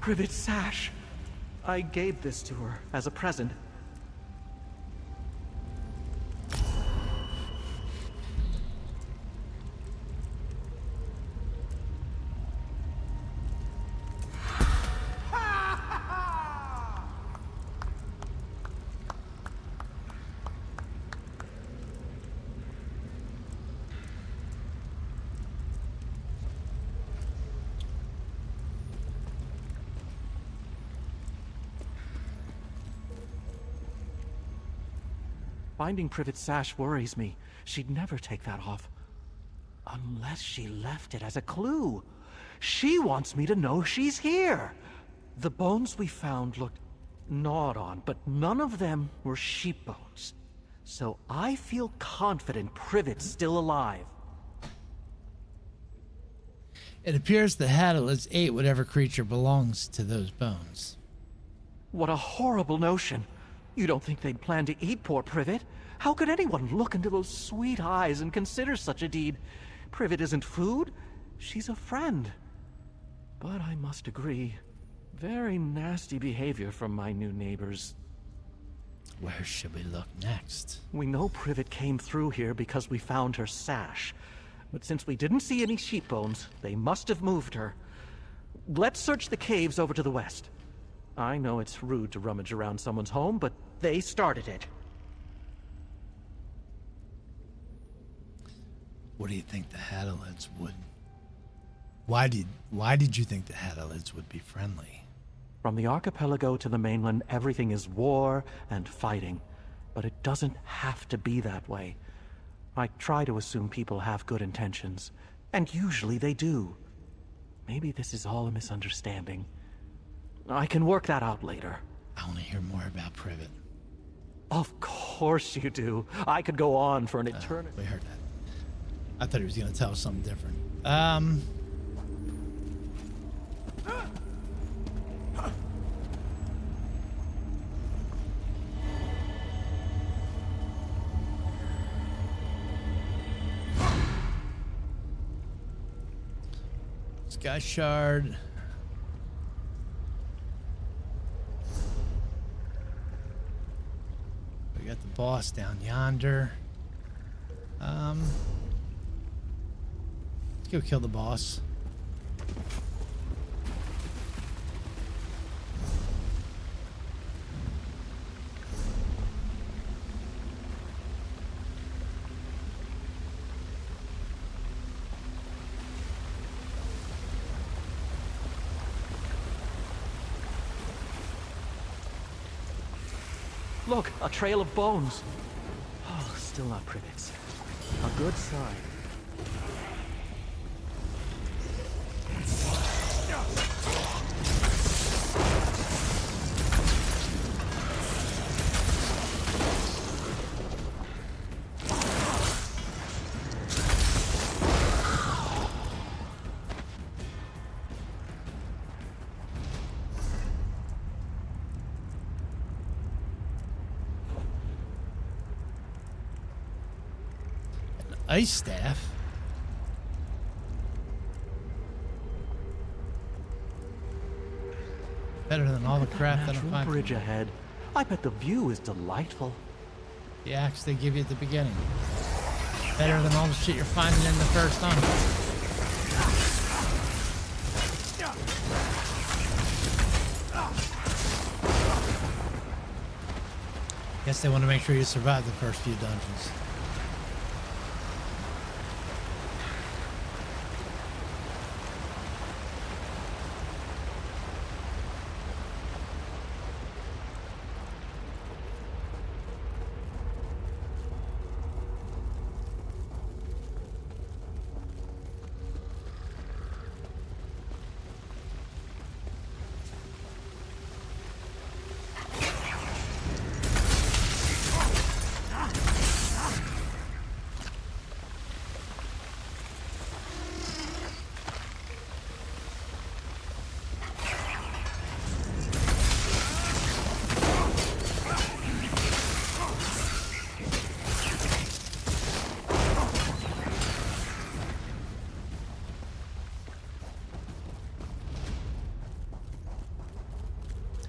[SPEAKER 3] Privet's sash. I gave this to her as a present. Finding Privet's sash worries me. She'd never take that off. Unless she left it as a clue. She wants me to know she's here. The bones we found looked gnawed on, but none of them were sheep bones. So I feel confident Privet's still alive.
[SPEAKER 1] It appears the Hadalus ate whatever creature belongs to those bones.
[SPEAKER 3] What a horrible notion. You don't think they'd plan to eat poor Privet? How could anyone look into those sweet eyes and consider such a deed? Privet isn't food. She's a friend. But I must agree, very nasty behavior from my new neighbors.
[SPEAKER 1] Where should we look next?
[SPEAKER 3] We know Privet came through here because we found her sash. But since we didn't see any sheep bones, they must have moved her. Let's search the caves over to the west. I know it's rude to rummage around someone's home, but they started it.
[SPEAKER 1] What do you think the Hadalids would... Why did you think the Hadalids would be friendly?
[SPEAKER 3] From the archipelago to the mainland, everything is war and fighting. But it doesn't have to be that way. I try to assume people have good intentions, and usually they do. Maybe this is all a misunderstanding. I can work that out later.
[SPEAKER 1] I want to hear more about Privet.
[SPEAKER 3] Of course you do. I could go on for an eternity.
[SPEAKER 1] We heard that. I thought he was going to tell us something different. Sky Shard. We got the boss down yonder. Let's go kill the boss.
[SPEAKER 3] Look, a trail of bones. Oh, still not Privet's. A good sign.
[SPEAKER 1] Ice staff. Better than all the crap that I'm finding.
[SPEAKER 3] Bridge ahead. I bet the view is delightful.
[SPEAKER 1] The axe they give you at the beginning. Better than all the shit you're finding in the first hunt. Guess they want to make sure you survive the first few dungeons.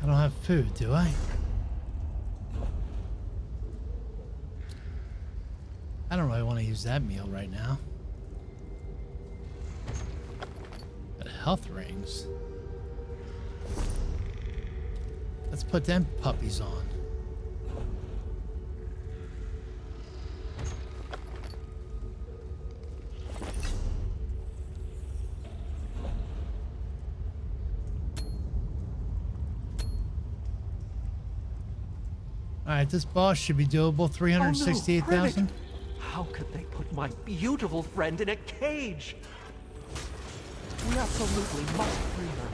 [SPEAKER 1] I don't have food, do I? I don't really want to use that meal right now. Got health rings. Let's put them puppies on. Alright, this boss should be doable. 368,000.
[SPEAKER 3] How could they put my beautiful friend in a cage? We absolutely must free her.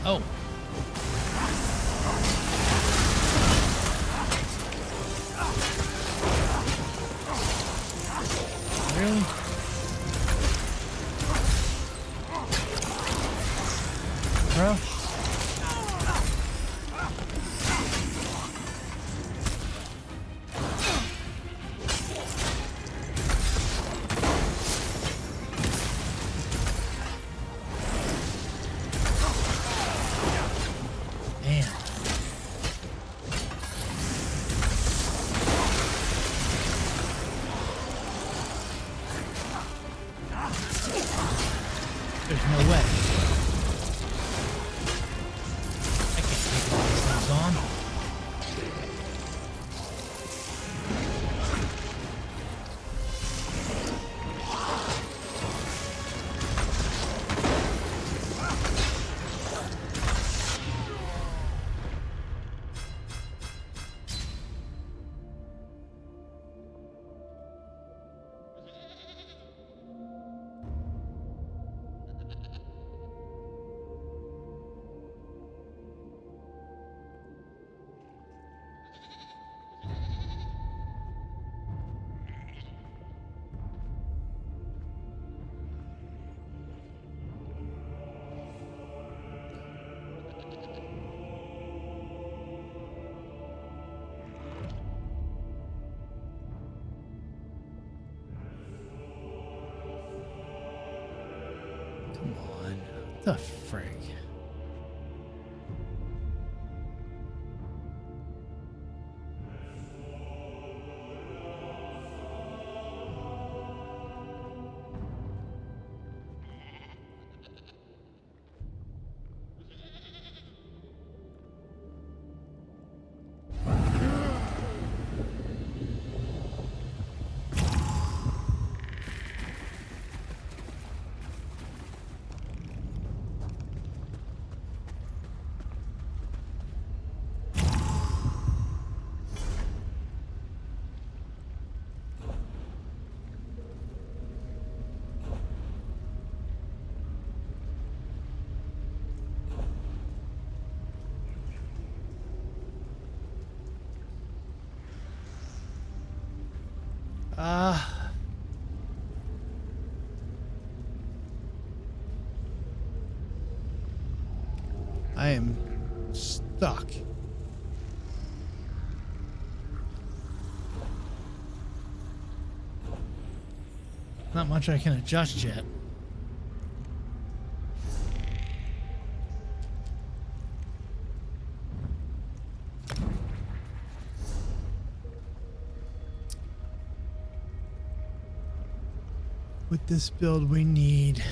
[SPEAKER 1] Oh. Really? bro. Man. There's no way. I can't take all these things on. Come on. What the frig? I am stuck. Not much I can adjust yet. With this build, we need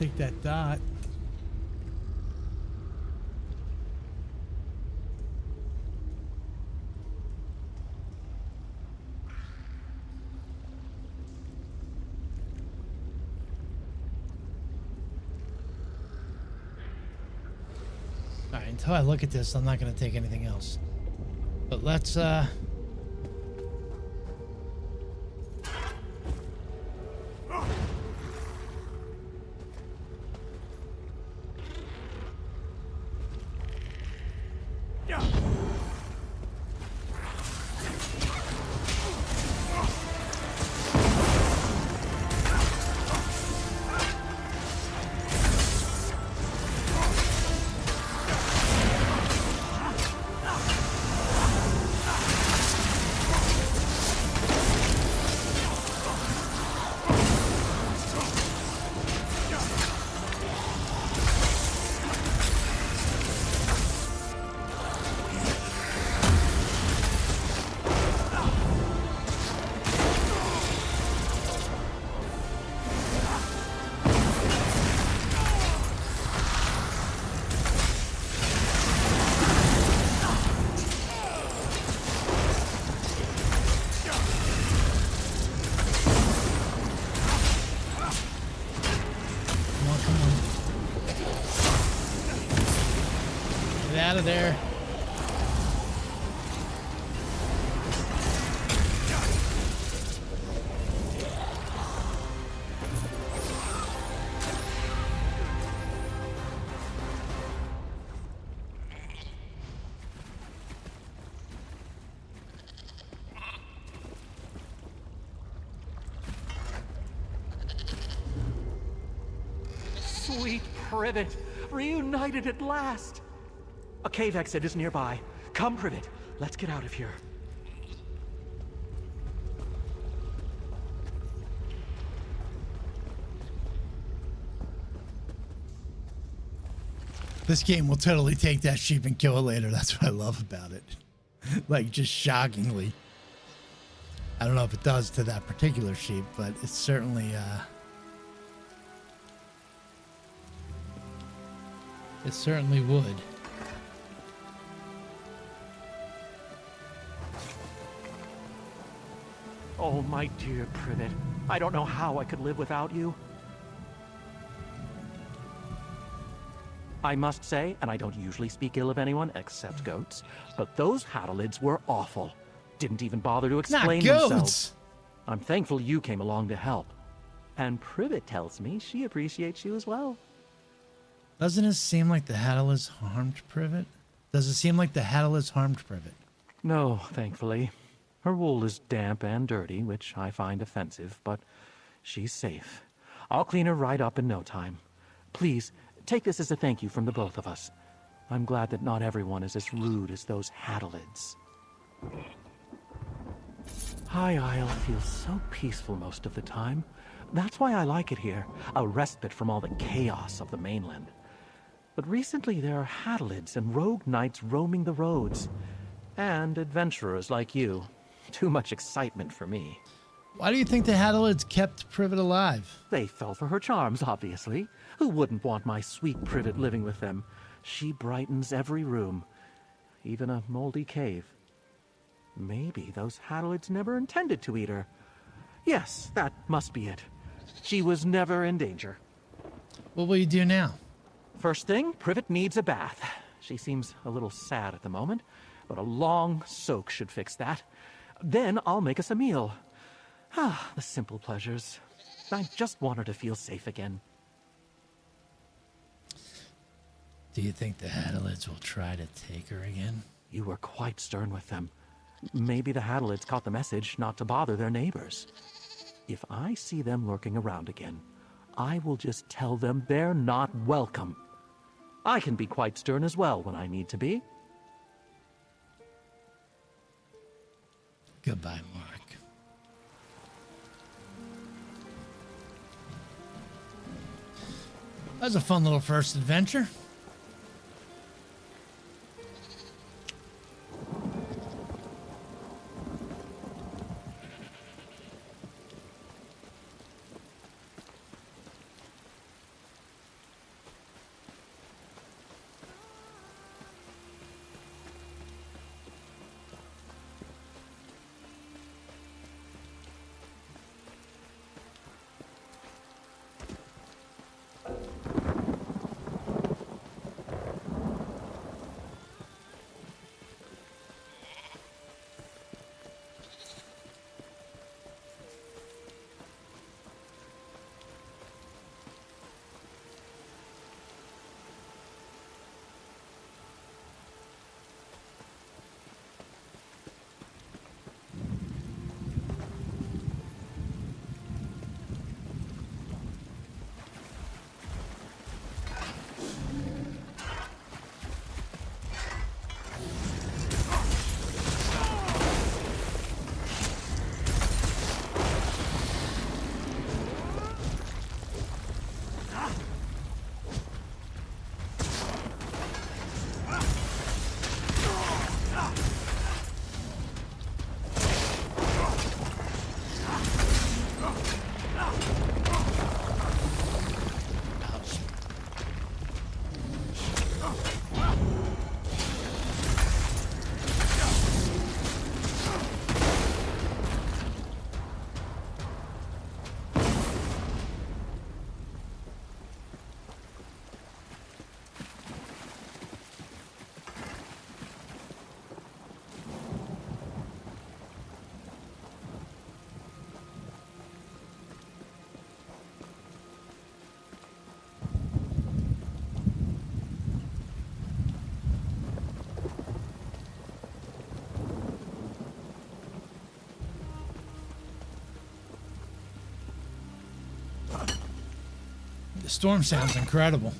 [SPEAKER 1] take that dot. All right, until I look at this, I'm not going to take anything else. But let's out of there.
[SPEAKER 3] Sweet Privet, reunited at last. A cave exit is nearby. Come, Privet, let's get out of here.
[SPEAKER 1] This game will totally take that sheep and kill it later. That's what I love about it. Like, just shockingly. I don't know if it does to that particular sheep, but it's certainly, it certainly would.
[SPEAKER 3] Oh, my dear Privet, I don't know how I could live without you. I must say, and I don't usually speak ill of anyone except goats, but those Hadalids were awful. Didn't even bother to explain themselves. I'm thankful you came along to help. And Privet tells me she appreciates you as well.
[SPEAKER 1] Doesn't it seem like the Hadalids harmed Privet? Does it seem like the Hadalids harmed Privet?
[SPEAKER 3] No, thankfully. Her wool is damp and dirty, which I find offensive, but she's safe. I'll clean her right up in no time. Please, take this as a thank you from the both of us. I'm glad that not everyone is as rude as those Hadalids. High Isle feels so peaceful most of the time. That's why I like it here, a respite from all the chaos of the mainland. But recently there are Hadalids and rogue knights roaming the roads. And adventurers like you. Too much excitement for me.
[SPEAKER 1] Why do you think the Hadalids kept Privet alive?
[SPEAKER 3] They fell for her charms, obviously. Who wouldn't want my sweet Privet living with them? She brightens every room, even a moldy cave. Maybe those Hadalids never intended to eat her. Yes, that must be it. She was never in danger.
[SPEAKER 1] What will you do now?
[SPEAKER 3] First thing, Privet needs a bath. She seems a little sad at the moment, but a long soak should fix that. Then I'll make us a meal. Ah, the simple pleasures. I just want her to feel safe again.
[SPEAKER 1] Do you think the Hadalids will try to take her again?
[SPEAKER 3] You were quite stern with them. Maybe the Hadalids caught the message not to bother their neighbors. If I see them lurking around again, I will just tell them they're not welcome. I can be quite stern as well when I need to be.
[SPEAKER 1] Goodbye, Mark. That was a fun little first adventure. The storm sounds incredible.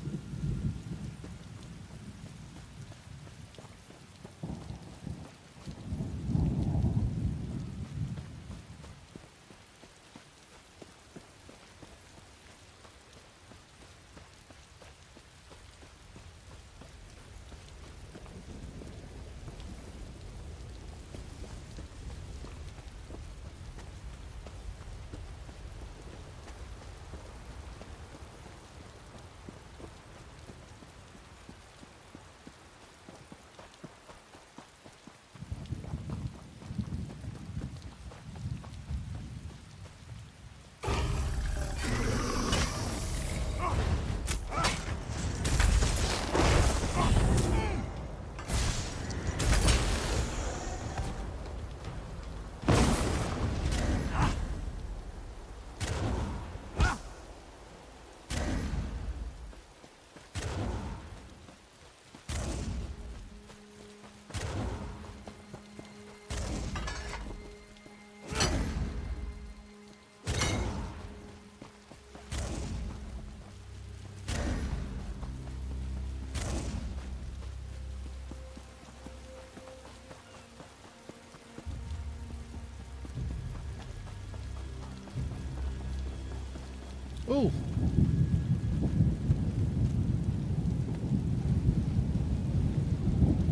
[SPEAKER 1] Ooh.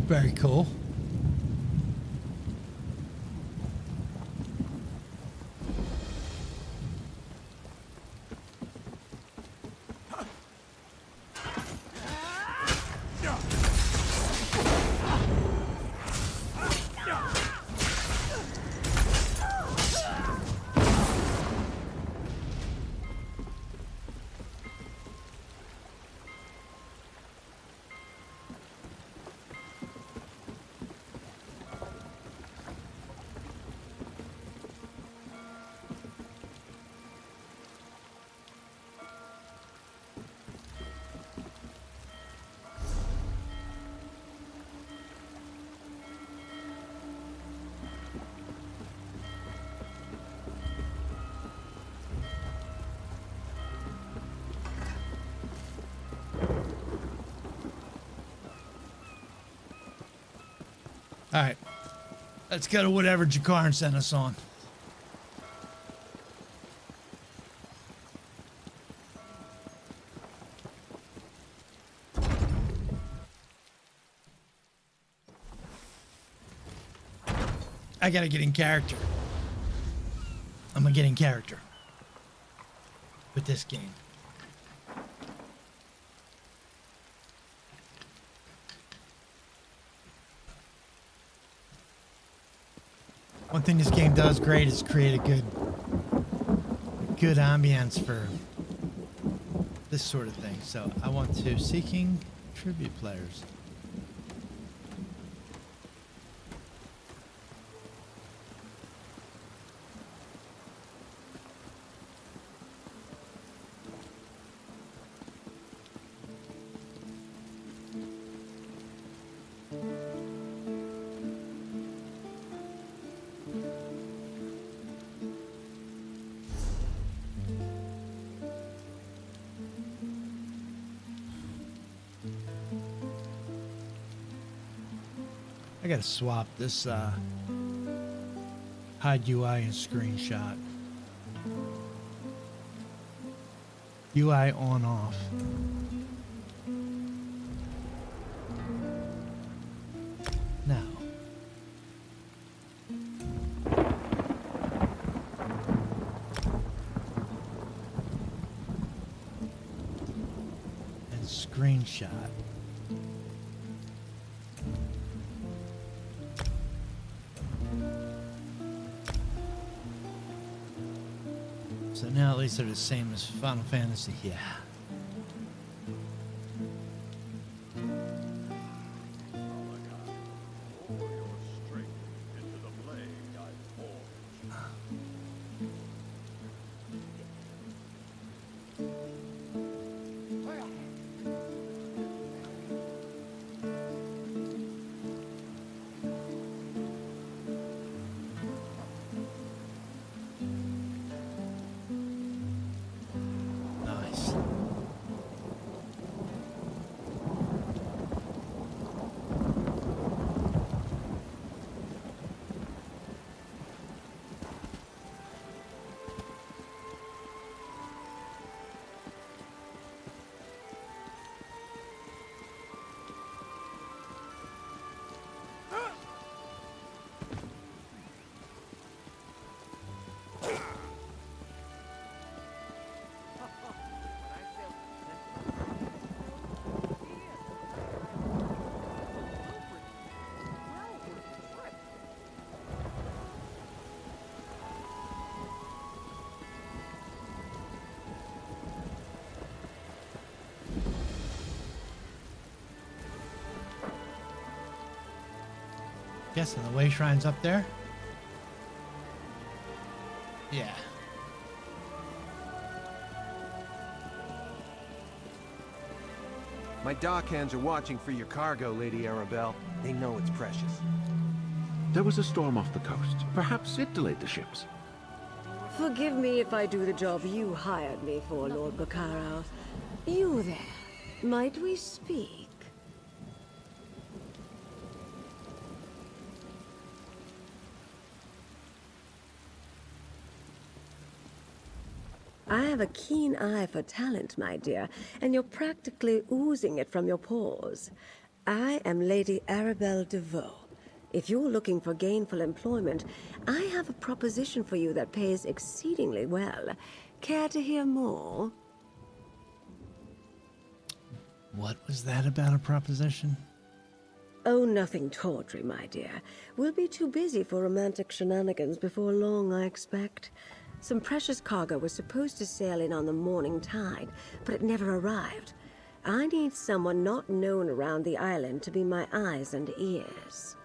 [SPEAKER 1] Very cool. All right, let's go to whatever Jakarn sent us on. I gotta get in character. I'm gonna get in character with this game. One thing this game does great is create a good ambience for this sort of thing. So I want to seeking tribute players. I gotta swap this hide UI and screenshot. UI on off. Now. And screenshot. So now at least they're the same as Final Fantasy. Yeah. Nice. guessing the way shrine's up there? Yeah.
[SPEAKER 4] My dockhands are watching for your cargo, Lady Arabelle. They know it's precious.
[SPEAKER 5] There was a storm off the coast. Perhaps it delayed the ships.
[SPEAKER 6] Forgive me if I do the job you hired me for, Lord Baccaro. You there. Might we speak? I have a keen eye for talent, my dear, and you're practically oozing it from your pores. I am Lady Arabelle DeVoe. If you're looking for gainful employment, I have a proposition for you that pays exceedingly well. Care to hear more?
[SPEAKER 1] What was that about a proposition?
[SPEAKER 6] Oh, nothing tawdry, my dear. We'll be too busy for romantic shenanigans before long, I expect. Some precious cargo was supposed to sail in on the morning tide, but it never arrived. I need someone not known around the island to be my eyes and ears.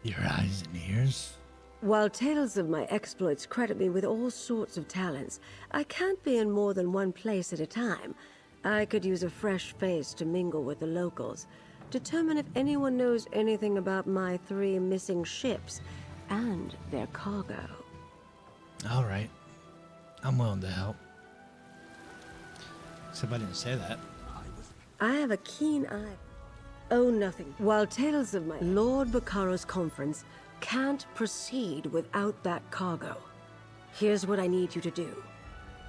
[SPEAKER 1] Your eyes and ears?
[SPEAKER 6] While tales of my exploits credit me with all sorts of talents, I can't be in more than one place at a time. I could use a fresh face to mingle with the locals, determine if anyone knows anything about my 3 missing ships and their cargo.
[SPEAKER 1] All right. I'm willing to help. Except I didn't say that.
[SPEAKER 6] I have a keen eye. Oh, nothing. While tales of my Lord Baccaro's conference can't proceed without that cargo. Here's what I need you to do.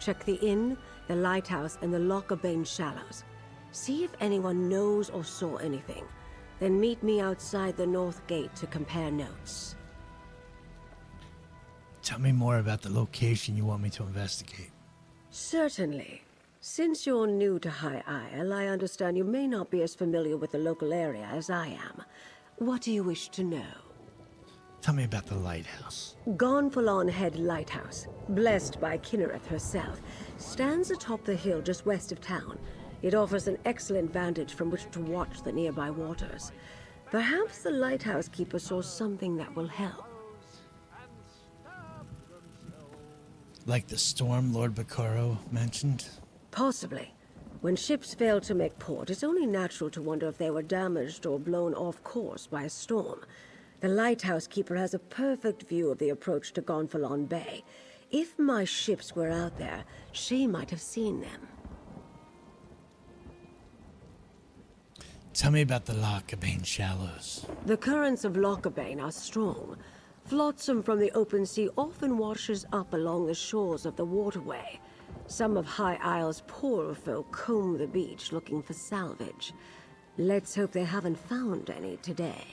[SPEAKER 6] Check the inn, the lighthouse, and the Lockabane Shallows. See if anyone knows or saw anything. Then meet me outside the North Gate to compare notes.
[SPEAKER 1] Tell me more about the location you want me to investigate.
[SPEAKER 6] Certainly. Since you're new to High Isle, I understand you may not be as familiar with the local area as I am. What do you wish to know?
[SPEAKER 1] Tell me about the lighthouse.
[SPEAKER 6] Gonfalon Head Lighthouse, blessed by Kinnereth herself, stands atop the hill just west of town. It offers an excellent vantage from which to watch the nearby waters. Perhaps the lighthouse keeper saw something that will help.
[SPEAKER 1] Like the storm Lord Baccaro mentioned?
[SPEAKER 6] Possibly. When ships fail to make port, it's only natural to wonder if they were damaged or blown off course by a storm. The lighthouse keeper has a perfect view of the approach to Gonfalon Bay. If my ships were out there, she might have seen them.
[SPEAKER 1] Tell me about the Lockabane Shallows.
[SPEAKER 6] The currents of Lockabane are strong. Flotsam from the open sea often washes up along the shores of the waterway. Some of High Isle's poorer folk comb the beach looking for salvage. Let's hope they haven't found any today.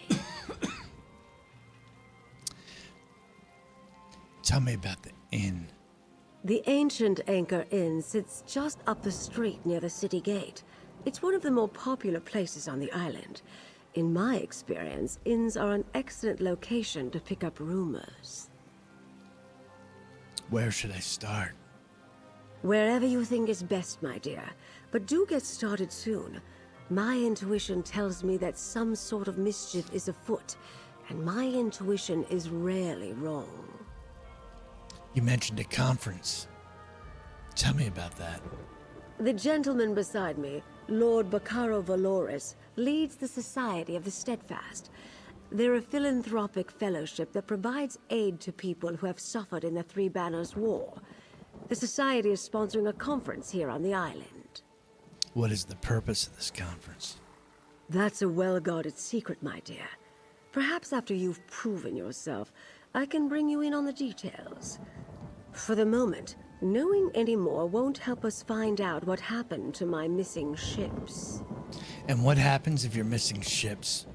[SPEAKER 1] Tell me about the inn.
[SPEAKER 6] The ancient Anchor Inn sits just up the street near the city gate. It's one of the more popular places on the island. In my experience, inns are an excellent location to pick up rumors.
[SPEAKER 1] Where should I start?
[SPEAKER 6] Wherever you think is best, my dear. But do get started soon. My intuition tells me that some sort of mischief is afoot, and my intuition is rarely wrong.
[SPEAKER 1] You mentioned a conference. Tell me about that.
[SPEAKER 6] The gentleman beside me, Lord Baccaro Valoris, leads the Society of the Steadfast. They're a philanthropic fellowship that provides aid to people who have suffered in the Three Banners War. The Society is sponsoring a conference here on the island.
[SPEAKER 1] What is the purpose of this conference?
[SPEAKER 6] That's a well-guarded secret, my dear. Perhaps after you've proven yourself, I can bring you in on the details. For the moment, knowing any more won't help us find out what happened to my missing ships.
[SPEAKER 1] And what happens if your missing ships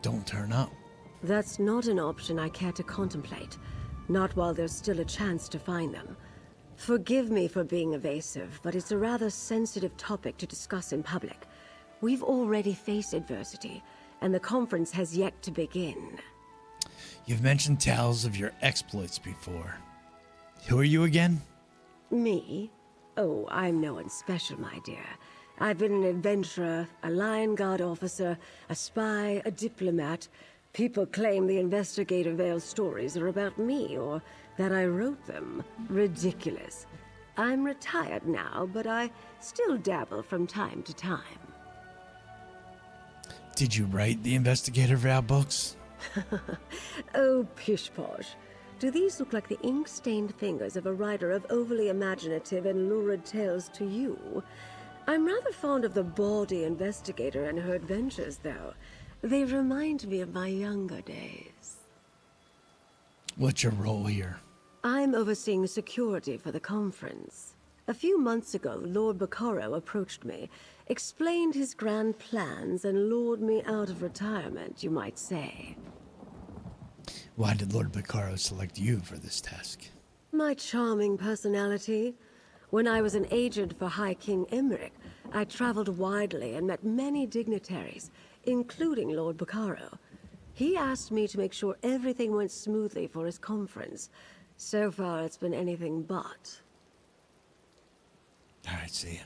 [SPEAKER 1] don't turn up?
[SPEAKER 6] That's not an option I care to contemplate. Not while there's still a chance to find them. Forgive me for being evasive, but it's a rather sensitive topic to discuss in public. We've already faced adversity, and the conference has yet to begin.
[SPEAKER 1] You've mentioned tales of your exploits before. Who are you again?
[SPEAKER 6] Me? Oh, I'm no one special, my dear. I've been an adventurer, a Lion Guard officer, a spy, a diplomat. People claim the Investigator Vale stories are about me, or that I wrote them. Ridiculous. I'm retired now, but I still dabble from time to time.
[SPEAKER 1] Did you write the Investigator Val books?
[SPEAKER 6] Oh, pish-posh. Do these look like the ink-stained fingers of a writer of overly imaginative and lurid tales to you? I'm rather fond of the bawdy investigator and her adventures, though. They remind me of my younger days.
[SPEAKER 1] What's your role here?
[SPEAKER 6] I'm overseeing security for the conference. A few months ago, Lord Baccaro approached me, explained his grand plans, and lured me out of retirement, you might say.
[SPEAKER 1] Why did Lord Baccaro select you for this task?
[SPEAKER 6] My charming personality. When I was an agent for High King Emmerich, I traveled widely and met many dignitaries, including Lord Baccaro. He asked me to make sure everything went smoothly for his conference. So far, it's been anything but.
[SPEAKER 1] All right, see ya.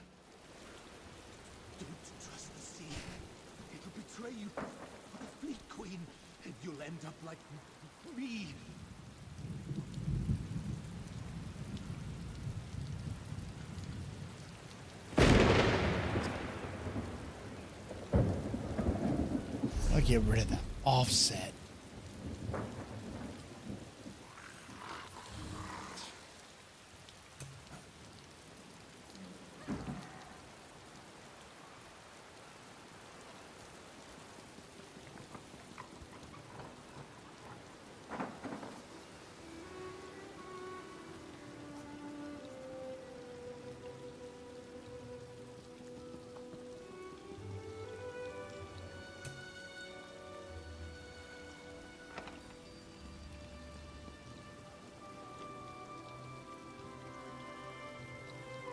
[SPEAKER 4] Don't trust the sea. It'll betray you for the Fleet Queen, and you'll end up like me.
[SPEAKER 1] I'll get rid of the offset.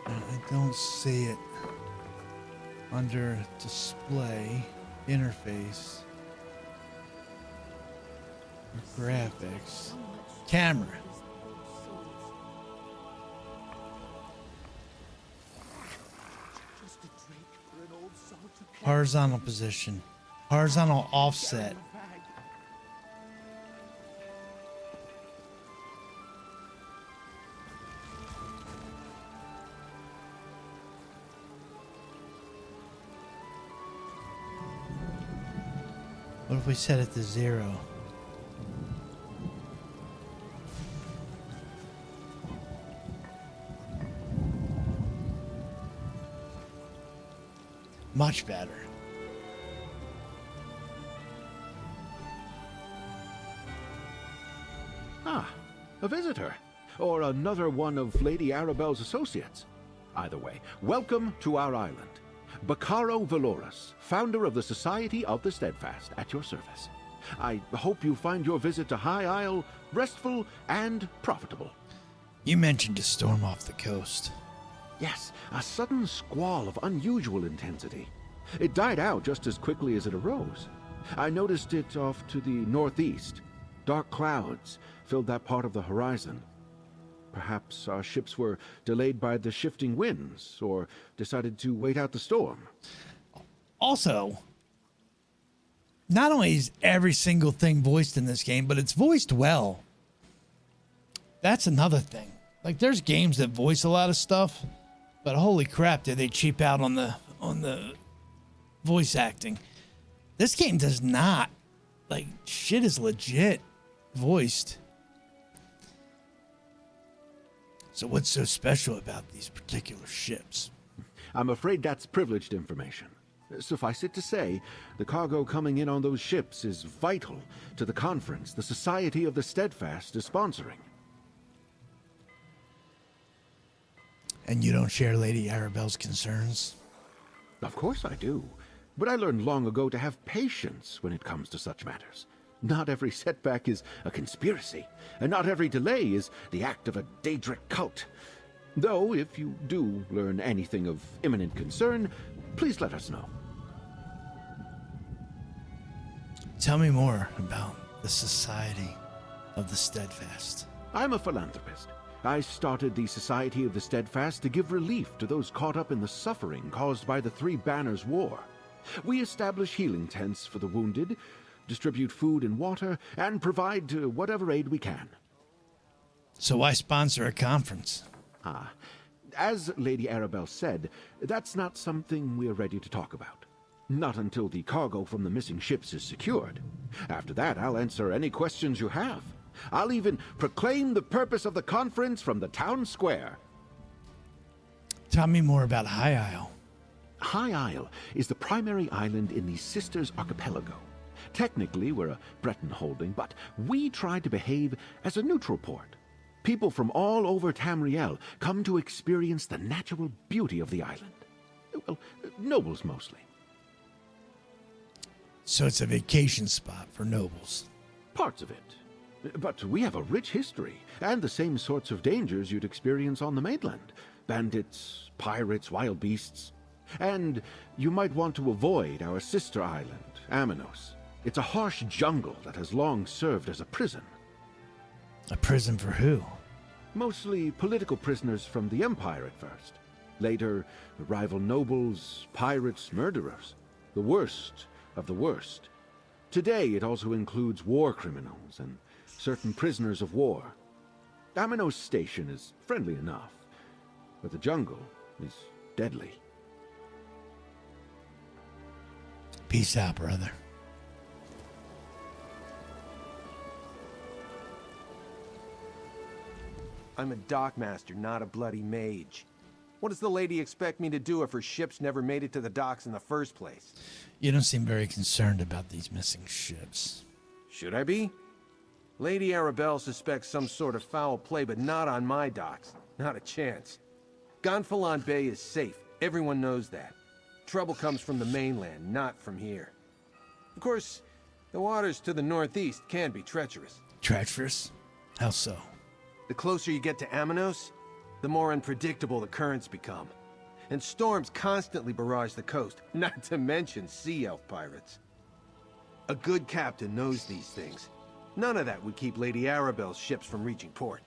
[SPEAKER 1] I don't see it under display, interface, or graphics, camera.
[SPEAKER 4] Just a drink for an old salt to carry
[SPEAKER 1] Horizontal position, horizontal offset.
[SPEAKER 4] in a bag.
[SPEAKER 1] What if we set it to 0? Much better.
[SPEAKER 5] Ah, a visitor. Or another one of Lady Arabelle's associates. Either way, welcome to our island. Baccaro Valoris, founder of the Society of the Steadfast, at your service. I hope you find your visit to High Isle restful and profitable.
[SPEAKER 1] You mentioned a storm off the coast.
[SPEAKER 5] Yes, a sudden squall of unusual intensity. It died out just as quickly as it arose. I noticed it off to the northeast. Dark clouds filled that part of the horizon. Perhaps our ships were delayed by the shifting winds, or decided to wait out the storm.
[SPEAKER 1] Also, not only is every single thing voiced in this game, but it's voiced well. That's another thing. Like, there's games that voice a lot of stuff, but holy crap, did they cheap out on the voice acting. This game does not. Like, shit is legit voiced. So what's so special about these particular ships?
[SPEAKER 5] I'm afraid that's privileged information. Suffice it to say, the cargo coming in on those ships is vital to the conference the Society of the Steadfast is sponsoring.
[SPEAKER 1] And you don't share Lady Arabelle's concerns?
[SPEAKER 5] Of course I do. But I learned long ago to have patience when it comes to such matters. Not every setback is a conspiracy, and not every delay is the act of a Daedric cult. Though, if you do learn anything of imminent concern, please let us know.
[SPEAKER 1] Tell me more about the Society of the Steadfast.
[SPEAKER 5] I'm a philanthropist. I started the Society of the Steadfast to give relief to those caught up in the suffering caused by the Three Banners War. We establish healing tents for the wounded, distribute food and water, and provide whatever aid we can.
[SPEAKER 1] So why sponsor a conference?
[SPEAKER 5] As Lady Arabelle said, that's not something we're ready to talk about. Not until the cargo from the missing ships is secured. After that, I'll answer any questions you have. I'll even proclaim the purpose of the conference from the town square.
[SPEAKER 1] Tell me more about High Isle.
[SPEAKER 5] High Isle is the primary island in the Sisters Archipelago. Technically, we're a Breton holding, but we try to behave as a neutral port. People from all over Tamriel come to experience the natural beauty of the island. Well, nobles mostly.
[SPEAKER 1] So it's a vacation spot for nobles.
[SPEAKER 5] Parts of it. But we have a rich history, and the same sorts of dangers you'd experience on the mainland. Bandits, pirates, wild beasts. And you might want to avoid our sister island, Amanos. It's a harsh jungle that has long served as a prison.
[SPEAKER 1] A prison for who?
[SPEAKER 5] Mostly political prisoners from the Empire at first. Later, rival nobles, pirates, murderers. The worst of the worst. Today, it also includes war criminals and certain prisoners of war. Amanos Station is friendly enough, but the jungle is deadly.
[SPEAKER 1] Peace out, brother.
[SPEAKER 7] I'm a dockmaster, not a bloody mage. What does the lady expect me to do if her ships never made it to the docks in the first place?
[SPEAKER 1] You don't seem very concerned about these missing ships.
[SPEAKER 7] Should I be? Lady Arabelle suspects some sort of foul play, but not on my docks. Not a chance. Gonfalon Bay is safe. Everyone knows that. Trouble comes from the mainland, not from here. Of course, the waters to the northeast can be treacherous.
[SPEAKER 1] Treacherous? How so?
[SPEAKER 7] The closer you get to Amanos, the more unpredictable the currents become. And storms constantly barrage the coast, not to mention sea elf pirates. A good captain knows these things. None of that would keep Lady Arabelle's ships from reaching port.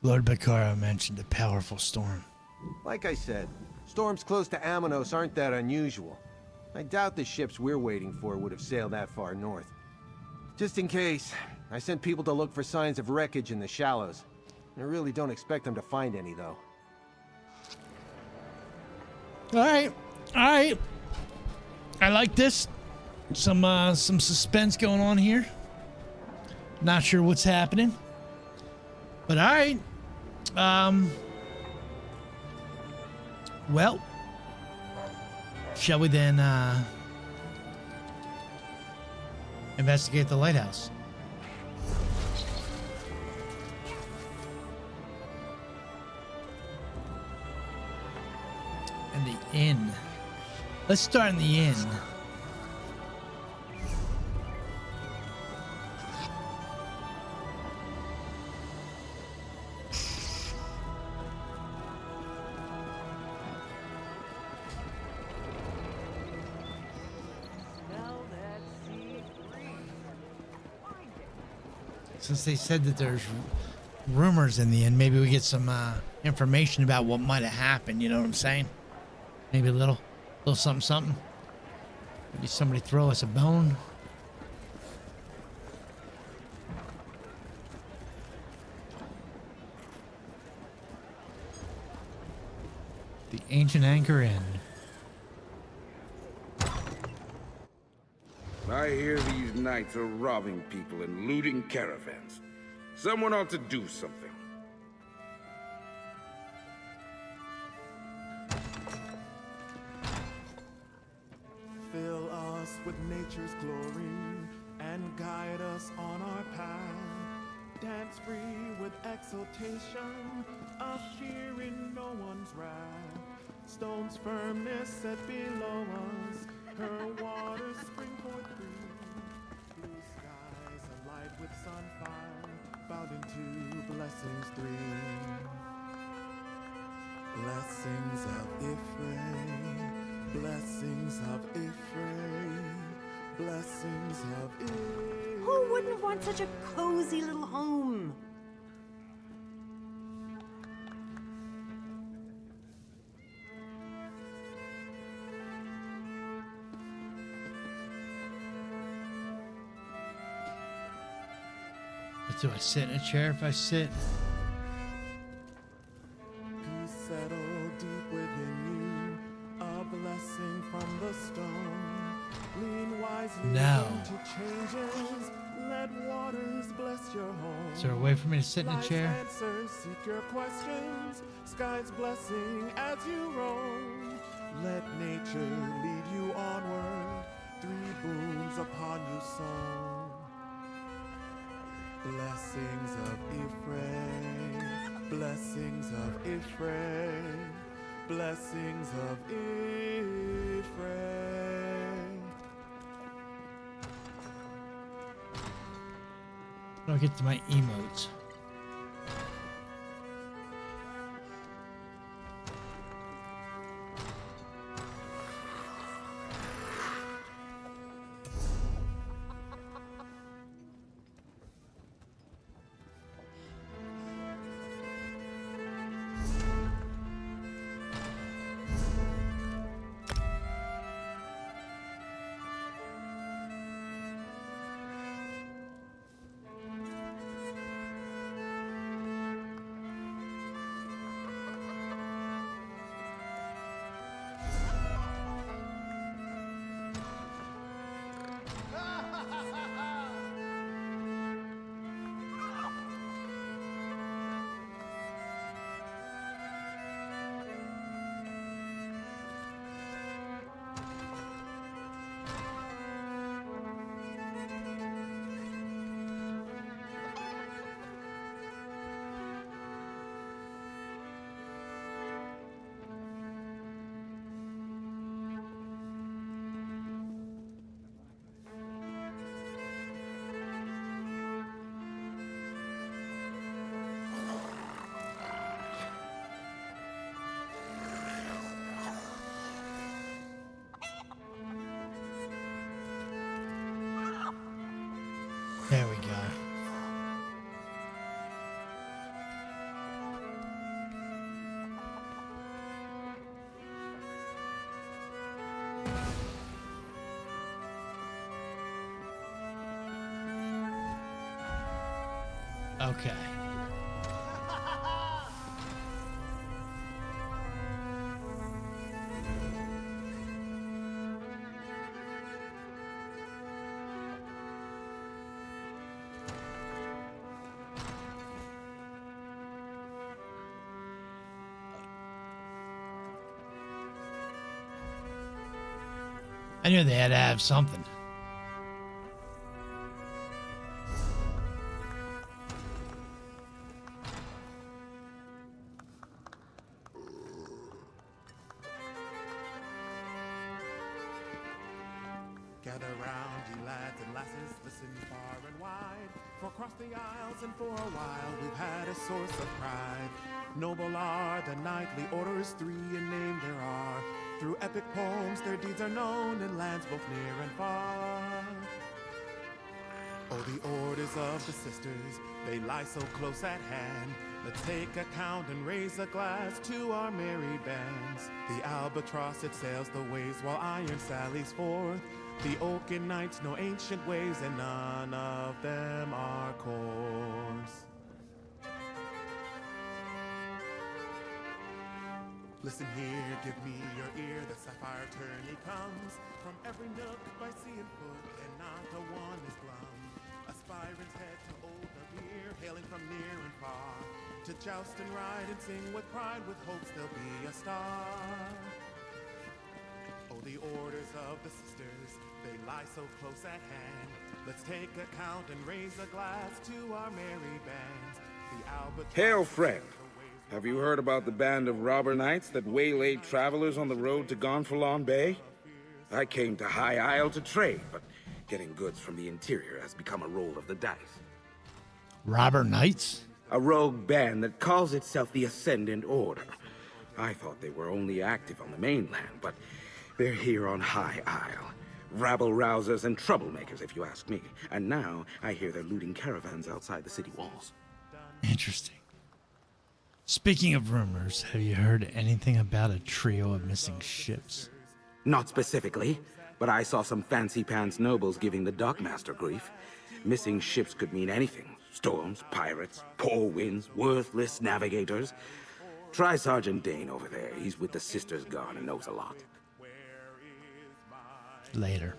[SPEAKER 1] Lord Baccara mentioned a powerful storm.
[SPEAKER 7] Like I said, storms close to Amanos aren't that unusual. I doubt the ships we're waiting for would have sailed that far north. Just in case, I sent people to look for signs of wreckage in the shallows. I really don't expect them to find any, though.
[SPEAKER 1] All right. I like this. Some suspense going on here. Not sure what's happening, but all right. Well, shall we then investigate the lighthouse? And the inn. Let's start in the inn. Since they said that there's rumors in the inn, maybe we get some information about what might have happened. You know what I'm saying? Maybe a little something. Maybe somebody throw us a bone. The Ancient Anchor Inn.
[SPEAKER 8] I hear these knights are robbing people and looting caravans. Someone ought to do something.
[SPEAKER 4] Fill us with nature's glory and guide us on our path. Dance free with exultation, a fear in no one's wrath. Stone's firmness set below us, her waters spring forth free. Blue skies alight with sunfire, bound into blessings three. Blessings of Ephraim, blessings of Ephraim, blessings of Ephraim.
[SPEAKER 9] Who wouldn't want such a cozy little home?
[SPEAKER 1] Do I sit in a chair if I sit?
[SPEAKER 4] Peace settle deep within you, a blessing from the stone. Lean wisely
[SPEAKER 1] No.
[SPEAKER 4] into changes, let waters bless your home.
[SPEAKER 1] Is there a way for me to sit in a
[SPEAKER 4] Life's
[SPEAKER 1] chair?
[SPEAKER 4] answers, seek your questions, sky's blessing as you roam. Let nature lead you onward, three booms upon you sown. Blessings of Ephraim, blessings of Ephraim, blessings of Ephraim.
[SPEAKER 1] How do I get to my emotes? There we go. Okay. I knew they had to have something.
[SPEAKER 4] Gather round, ye lads and lasses, listen far and wide. For across the aisles and for a while we've had a source of pride. Noble are the knightly orders, 3 in name there are. Through epic poems their deeds are known in lands both near and far. Oh, the orders of the sisters, they lie so close at hand. Let's take account and raise a glass to our merry bands. The albatross, it sails the waves while iron sallies forth. The oaken knights know ancient ways and none of them are coarse. Listen here, give me your ear, the sapphire tourney comes. From every nook by sea and foot, and not a one is glum. Aspirants head to old Navir, hailing from near and far. To joust and ride and sing with pride, with hopes there'll be a star. Oh, the orders of the sisters, they lie so close at hand. Let's take account and raise a glass to our merry bands. The albatross...
[SPEAKER 8] Hail, friend. Have you heard about the band of robber knights that waylaid travelers on the road to Gonfalon Bay? I came to High Isle to trade, but getting goods from the interior has become a roll of the dice.
[SPEAKER 1] Robber Knights?
[SPEAKER 8] A rogue band that calls itself the Ascendant Order. I thought they were only active on the mainland, but they're here on High Isle. Rabble-rousers and troublemakers, if you ask me. And now I hear they're looting caravans outside the city walls.
[SPEAKER 1] Interesting. Speaking of rumors, have you heard anything about a trio of missing ships?
[SPEAKER 8] Not specifically, but I saw some fancy-pants nobles giving the dockmaster grief. Missing ships could mean anything. Storms, pirates, poor winds, worthless navigators. Try Sergeant Dane over there. He's with the Sisters Guard and knows a lot.
[SPEAKER 1] Later.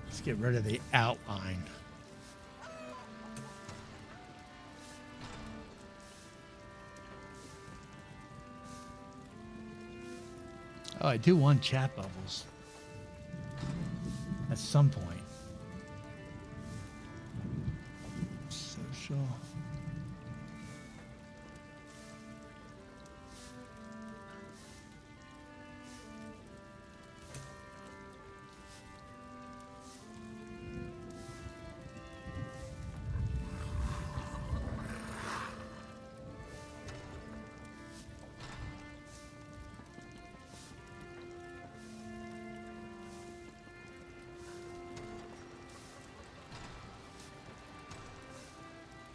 [SPEAKER 1] Let's get rid of the outline. Oh, I do want chat bubbles. At some point. Social.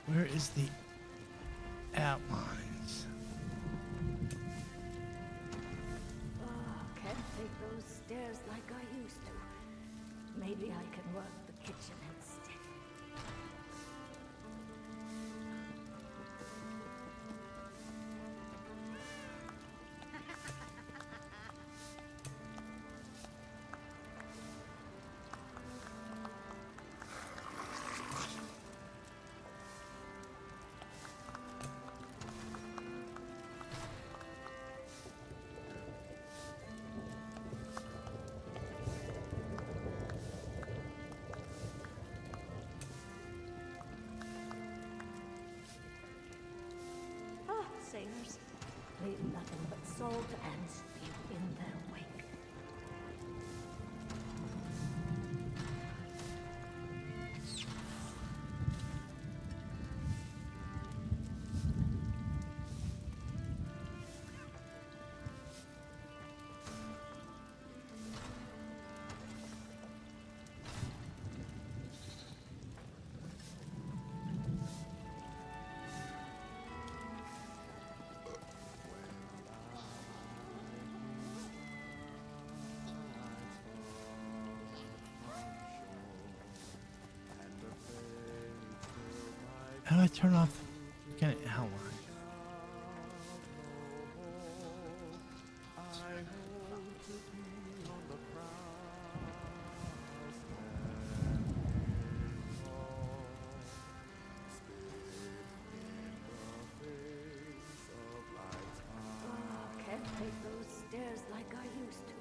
[SPEAKER 1] Where is the outlines?
[SPEAKER 10] Oh, can't take those stairs like I used to. Maybe I can work the kitchen instead. Sailors leave nothing but salt and spew in their wake.
[SPEAKER 1] How do I turn off the kind of outline?
[SPEAKER 10] Oh, can't take those stairs like I used to.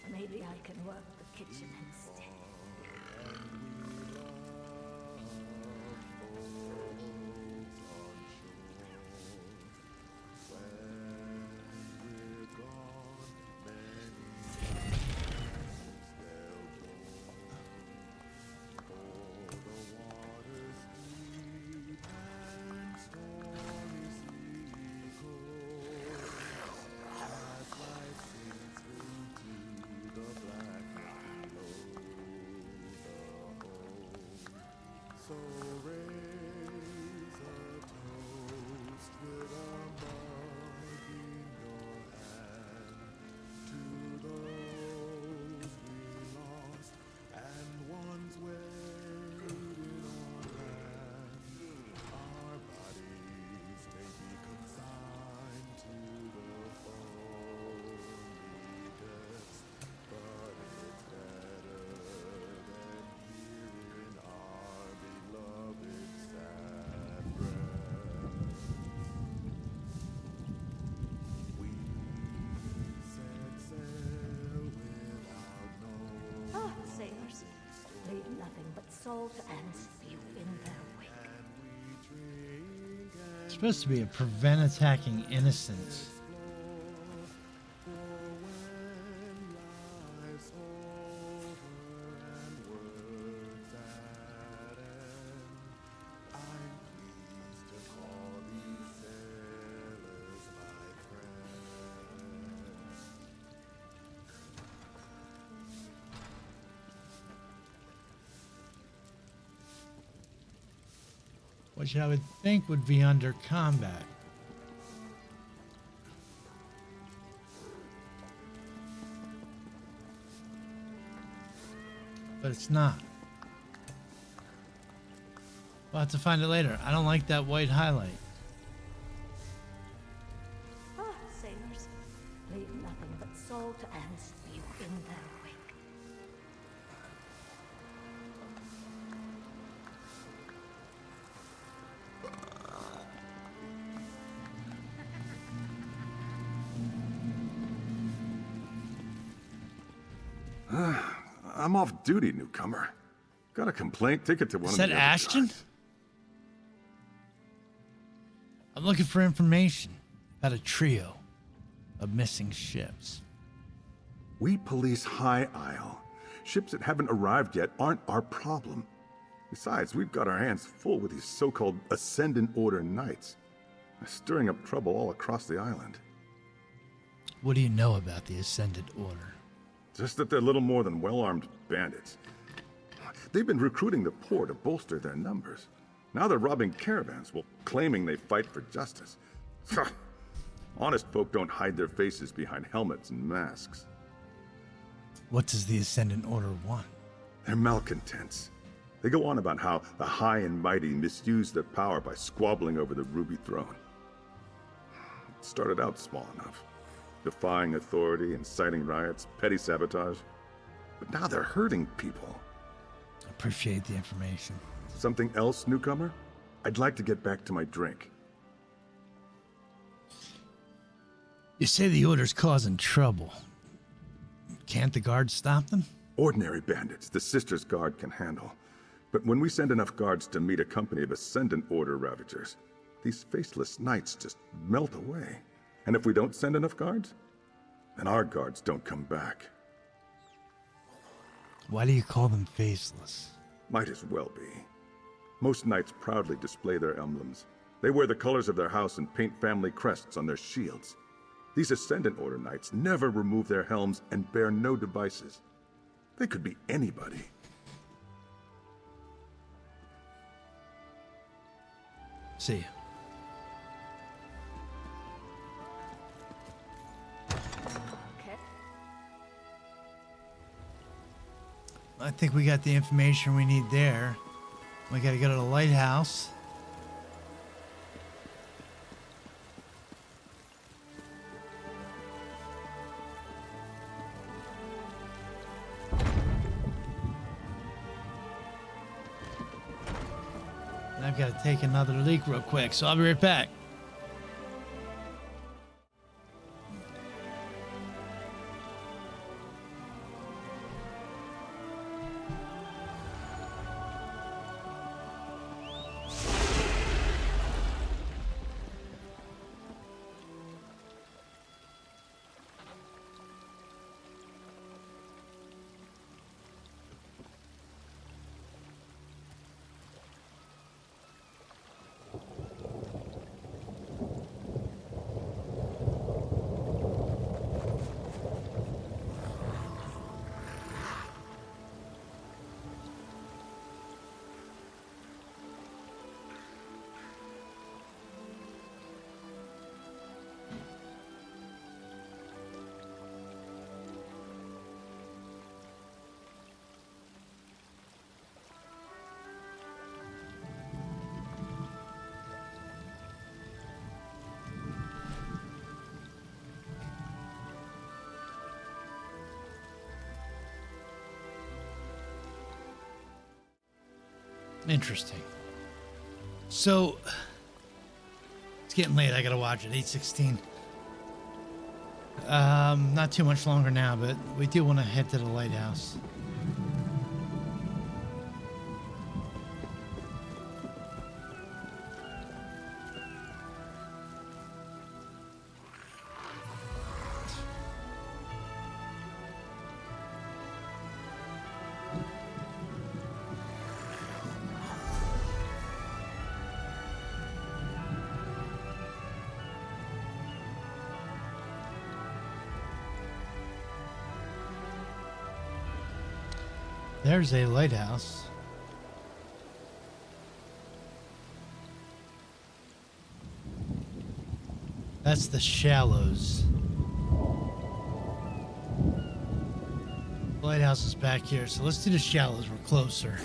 [SPEAKER 10] Maybe I can work the kitchen instead.
[SPEAKER 4] So raise a toast with a mug in your hand to those we lost and ones waiting on land. Our bodies may be consigned to the foamy depths, but it's better than hearing our beloved sad breaths. We set sail without knowing.
[SPEAKER 10] Ah, sailors leave nothing but salt and spew in their wake.
[SPEAKER 1] It's supposed to be a prevent attacking innocents.
[SPEAKER 4] Life's over and words at end. I'm pleased to call these sailors my friends.
[SPEAKER 1] which I would think would be under combat. But it's not. We'll have to find it later. I don't like that white highlight.
[SPEAKER 10] Ah, sailors, leave nothing but salt and spew in their wake.
[SPEAKER 11] I'm off duty, newcomer. Got a complaint? Take it to one
[SPEAKER 1] Is
[SPEAKER 11] of
[SPEAKER 1] that
[SPEAKER 11] the other
[SPEAKER 1] Ashton?
[SPEAKER 11] guards.
[SPEAKER 1] I'm looking for information about a trio of missing ships.
[SPEAKER 11] We police High Isle. Ships that haven't arrived yet aren't our problem. Besides, we've got our hands full with these so-called Ascendant Order Knights. They're stirring up trouble all across the island.
[SPEAKER 1] What do you know about the Ascendant Order?
[SPEAKER 11] Just that they're little more than well-armed bandits. They've been recruiting the poor to bolster their numbers. Now they're robbing caravans while claiming they fight for justice. Honest folk don't hide their faces behind helmets and masks.
[SPEAKER 1] What does the Ascendant Order want?
[SPEAKER 11] They're malcontents. They go on about how the high and mighty misuse their power by squabbling over the Ruby Throne. It started out small enough, defying authority, inciting riots, petty sabotage. But now they're hurting people.
[SPEAKER 1] Appreciate the information.
[SPEAKER 11] Something else, newcomer? I'd like to get back to my drink.
[SPEAKER 1] You say the Order's causing trouble. Can't the guards stop them?
[SPEAKER 11] Ordinary bandits, the Sisters' Guard can handle. But when we send enough guards to meet a company of Ascendant Order Ravagers, these faceless knights just melt away. And if we don't send enough guards, then our guards don't come back.
[SPEAKER 1] Why do you call them faceless?
[SPEAKER 11] Might as well be. Most knights proudly display their emblems. They wear the colors of their house and paint family crests on their shields. These Ascendant Order knights never remove their helms and bear no devices. They could be anybody.
[SPEAKER 1] See you.
[SPEAKER 10] Okay.
[SPEAKER 1] I think we got the information we need there. We gotta go to the lighthouse. And I've got to take another leak real quick, so I'll be right back. Interesting. So, it's getting late. I gotta watch it. 8:16. Not too much longer now, but we do want to head to the lighthouse. There's a lighthouse. That's the shallows. The lighthouse is back here, so let's do the shallows. We're closer.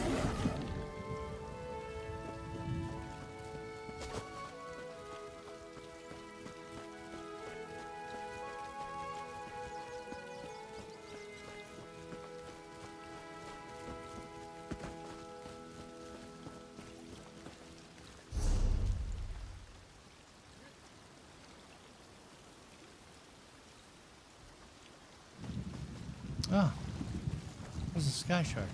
[SPEAKER 1] Oh, there's a sky shark.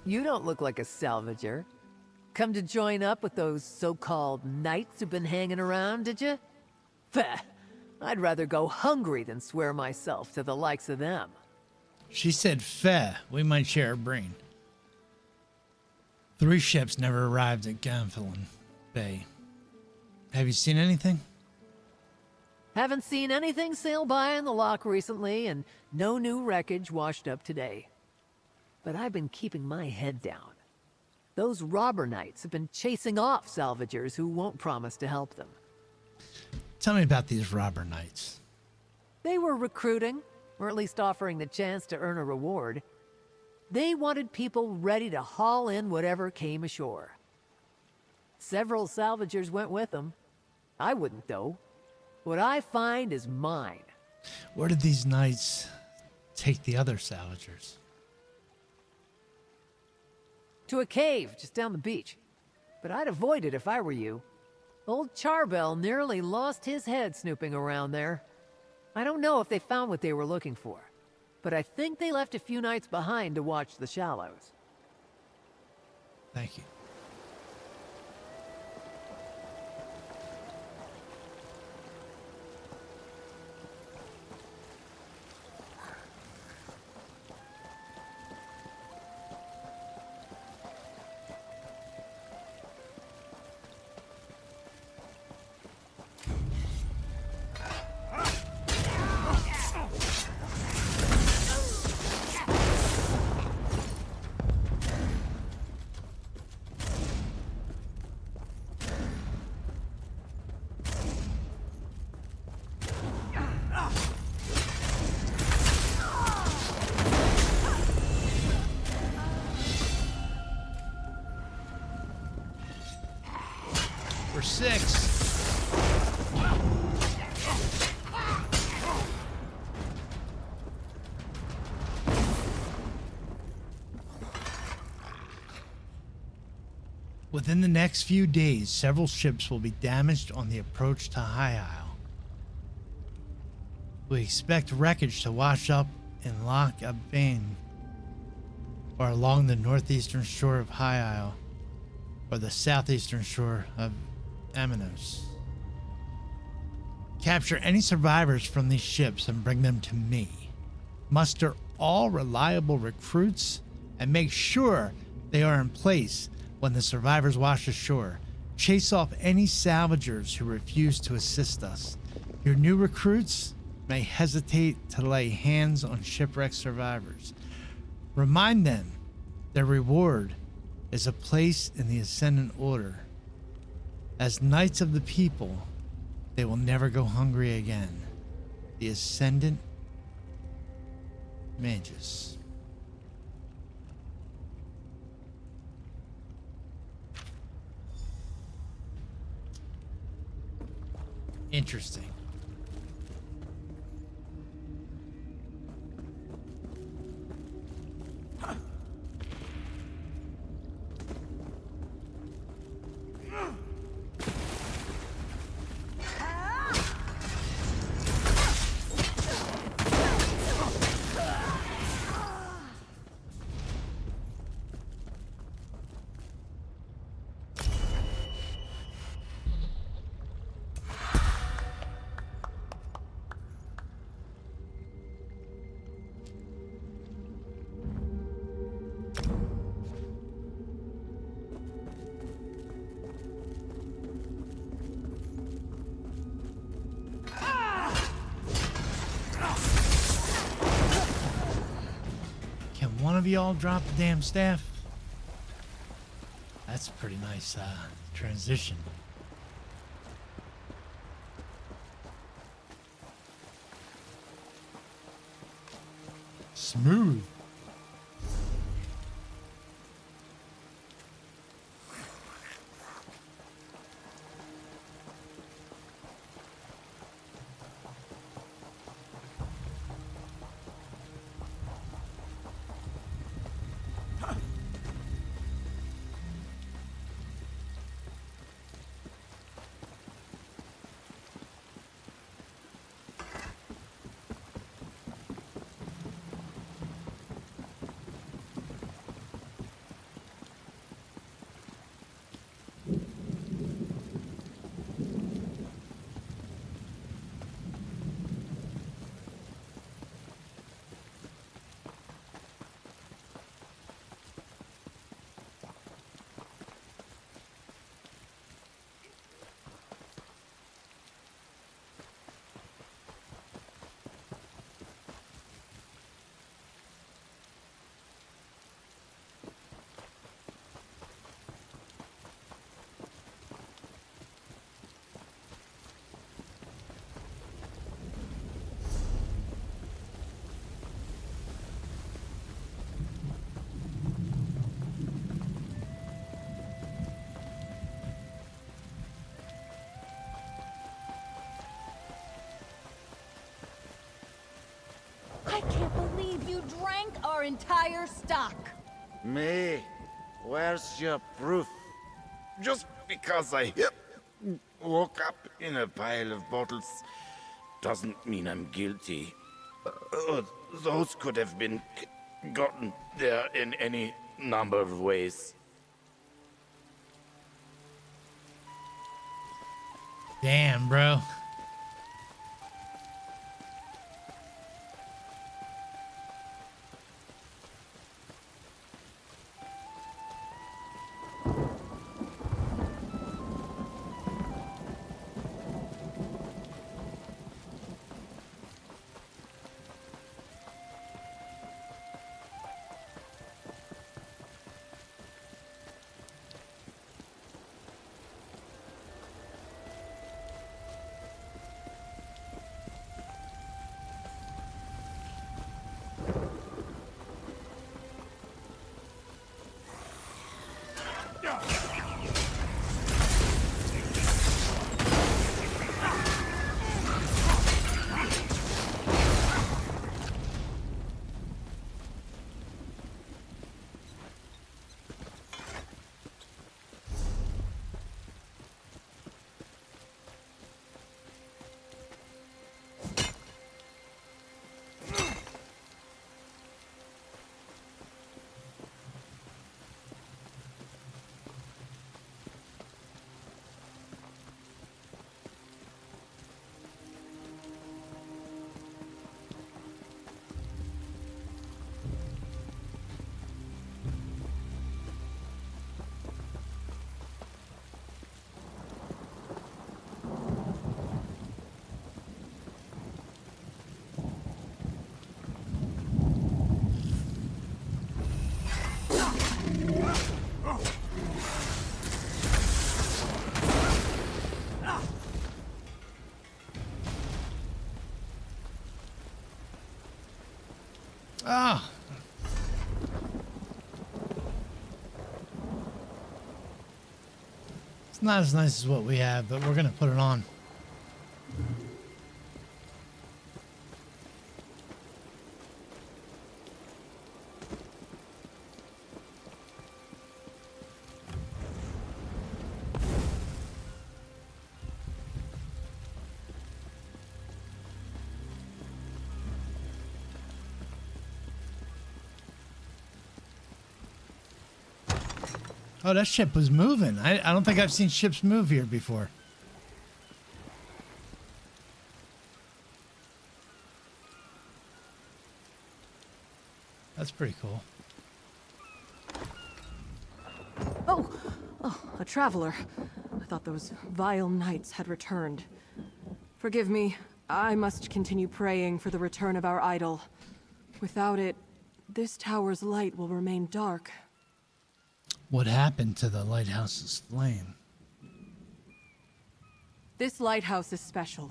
[SPEAKER 12] You don't look like a salvager. Come to join up with those so-called knights who've been hanging around, did you? Pah! I'd rather go hungry than swear myself to the likes of them.
[SPEAKER 1] She said, "Feh, we might share a brain." 3 ships never arrived at Gunfalon Bay. Have you seen anything?
[SPEAKER 12] Haven't seen anything sail by in the lock recently, and no new wreckage washed up today. But I've been keeping my head down. Those robber knights have been chasing off salvagers who won't promise to help them.
[SPEAKER 1] Tell me about these robber knights.
[SPEAKER 12] They were recruiting, or at least offering the chance to earn a reward. They wanted people ready to haul in whatever came ashore. Several salvagers went with them. I wouldn't, though. What I find is mine.
[SPEAKER 1] Where did these knights take the other salvagers?
[SPEAKER 12] To a cave just down the beach. But I'd avoid it if I were you. Old Charbel nearly lost his head snooping around there. I don't know if they found what they were looking for, but I think they left a few knights behind to watch the shallows.
[SPEAKER 1] Thank you. For 6. Within the next few days, several ships will be damaged on the approach to High Isle. We expect wreckage to wash up in Loch Abane, or along the northeastern shore of High Isle, or the southeastern shore of Aminos. Capture any survivors from these ships and bring them to me. Muster all reliable recruits and make sure they are in place when the survivors wash ashore. Chase off any salvagers who refuse to assist us. Your new recruits may hesitate to lay hands on shipwreck survivors. Remind them their reward is a place in the Ascendant Order. As Knights of the People, they will never go hungry again. The Ascendant Magus. Interesting. Can one of y'all drop the damn staff? That's a pretty nice transition. Smooth.
[SPEAKER 9] I can't believe you drank our entire stock.
[SPEAKER 2] Me? Where's your proof? Just because I woke up in a pile of bottles doesn't mean I'm guilty. Those could have been gotten there in any number of ways.
[SPEAKER 1] Damn, bro. Ah! It's not as nice as what we have, but we're gonna put it on. Oh, that ship was moving. I don't think I've seen ships move here before. That's pretty cool.
[SPEAKER 13] Oh, a traveler. I thought those vile knights had returned. Forgive me, I must continue praying for the return of our idol. Without it, this tower's light will remain dark.
[SPEAKER 1] What happened to the lighthouse's flame?
[SPEAKER 13] This lighthouse is special.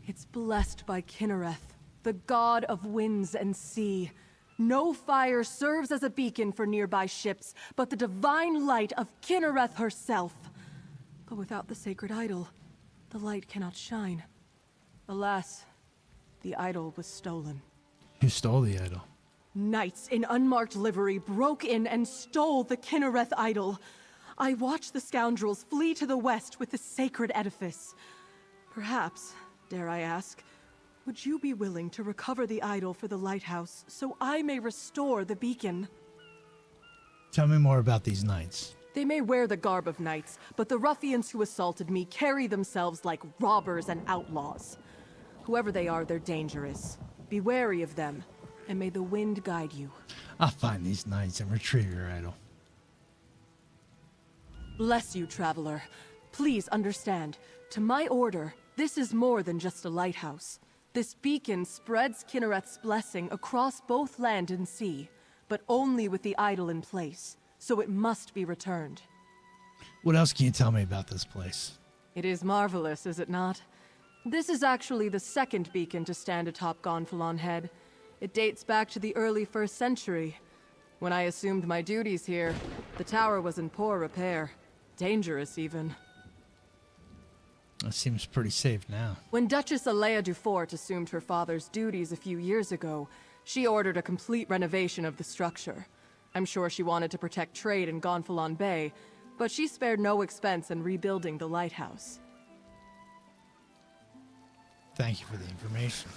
[SPEAKER 13] It's blessed by Kinnereth, the god of winds and sea. No fire serves as a beacon for nearby ships, but the divine light of Kinnereth herself. But without the sacred idol, the light cannot shine. Alas, the idol was stolen.
[SPEAKER 1] Who stole the idol?
[SPEAKER 13] Knights in unmarked livery broke in and stole the Kinnereth idol. I watched the scoundrels flee to the west with the sacred edifice. Perhaps, dare I ask, would you be willing to recover the idol for the lighthouse so I may restore the beacon?
[SPEAKER 1] Tell me more about these knights.
[SPEAKER 13] They may wear the garb of knights, but the ruffians who assaulted me carry themselves like robbers and outlaws. Whoever they are, they're dangerous. Be wary of them. And may the wind guide you.
[SPEAKER 1] I'll find these knights and retrieve your idol.
[SPEAKER 13] Bless you, traveler. Please understand, to my order, this is more than just a lighthouse. This beacon spreads Kinnereth's blessing across both land and sea, but only with the idol in place, so it must be returned.
[SPEAKER 1] What else can you tell me about this place?
[SPEAKER 13] It is marvelous, is it not? This is actually the second beacon to stand atop Gonfalon Head. It dates back to the early 1st century. When I assumed my duties here, the tower was in poor repair. Dangerous, even.
[SPEAKER 1] It seems pretty safe now.
[SPEAKER 13] When Duchess Alea Dufort assumed her father's duties a few years ago, she ordered a complete renovation of the structure. I'm sure she wanted to protect trade in Gonfalon Bay, but she spared no expense in rebuilding the lighthouse.
[SPEAKER 1] Thank you for the information.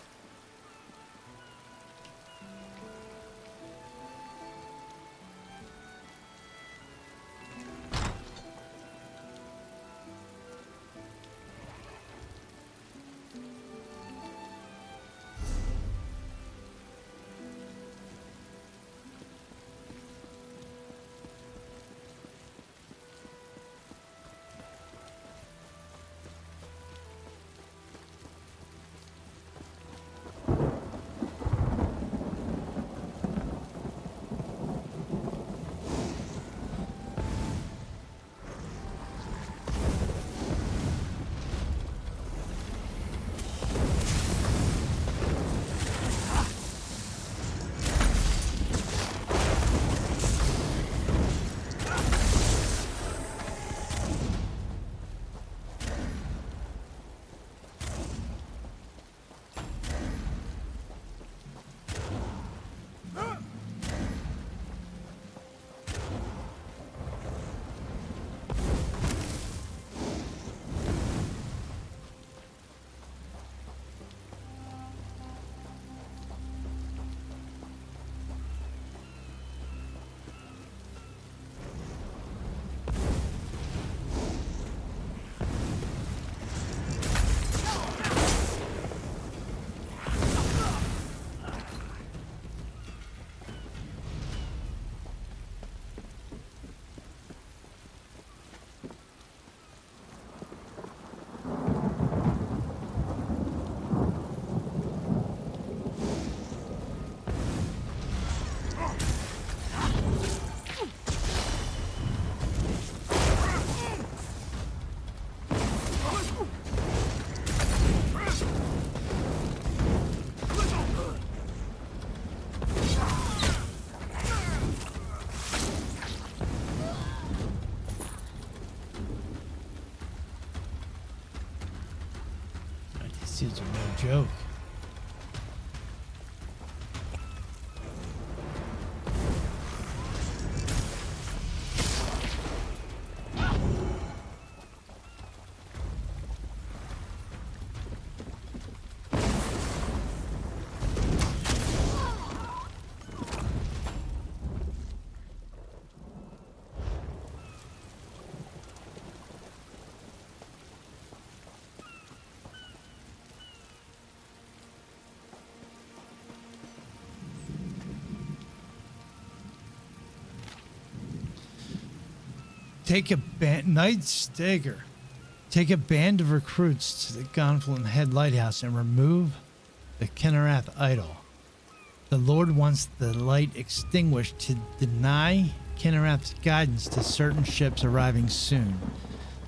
[SPEAKER 1] Guards are no joke. Take a Night Stagger. Take a band of recruits to the Gonfalon Head Lighthouse and remove the Kinnereth idol. The Lord wants the light extinguished to deny Kinnereth's guidance to certain ships arriving soon.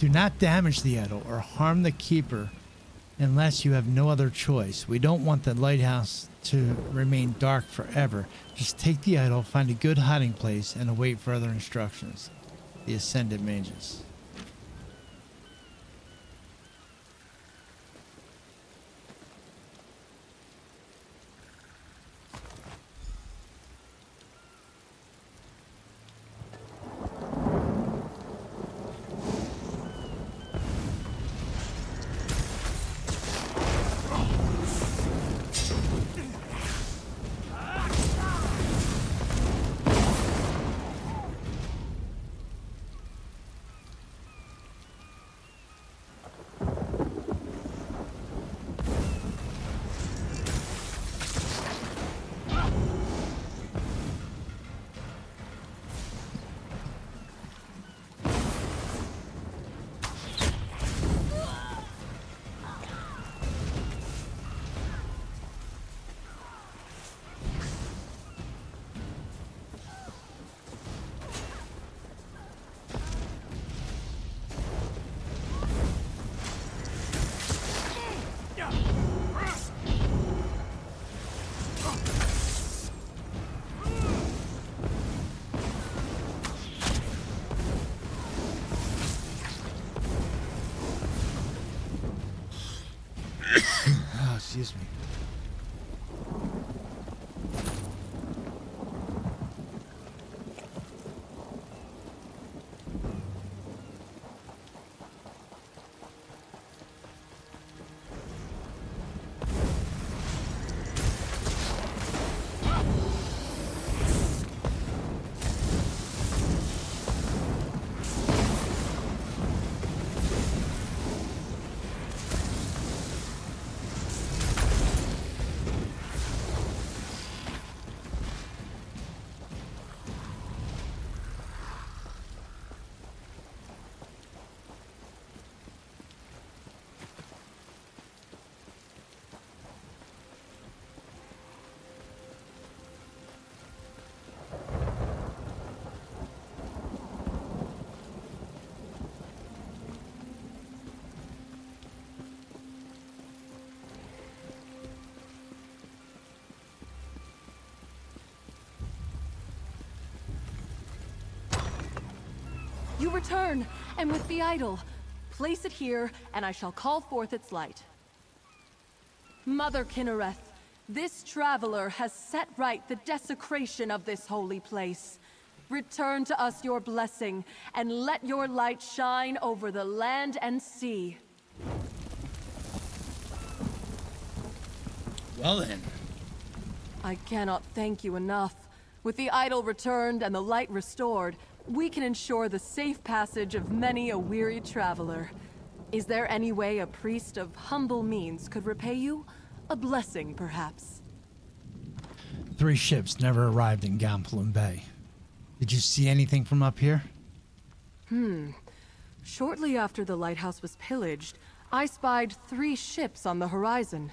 [SPEAKER 1] Do not damage the idol or harm the keeper unless you have no other choice. We don't want the lighthouse to remain dark forever. Just take the idol, find a good hiding place, and await further instructions. The Ascended Mages. Oh, excuse me.
[SPEAKER 13] You return, and with the idol. Place it here, and I shall call forth its light. Mother Kinnereth, this traveler has set right the desecration of this holy place. Return to us your blessing, and let your light shine over the land and sea.
[SPEAKER 1] Well then.
[SPEAKER 13] I cannot thank you enough. With the idol returned and the light restored, we can ensure the safe passage of many a weary traveler. Is there any way a priest of humble means could repay you? A blessing, perhaps?
[SPEAKER 1] 3 ships never arrived in Gonfalon Bay. Did you see anything from up here?
[SPEAKER 13] Shortly after the lighthouse was pillaged, I spied 3 ships on the horizon.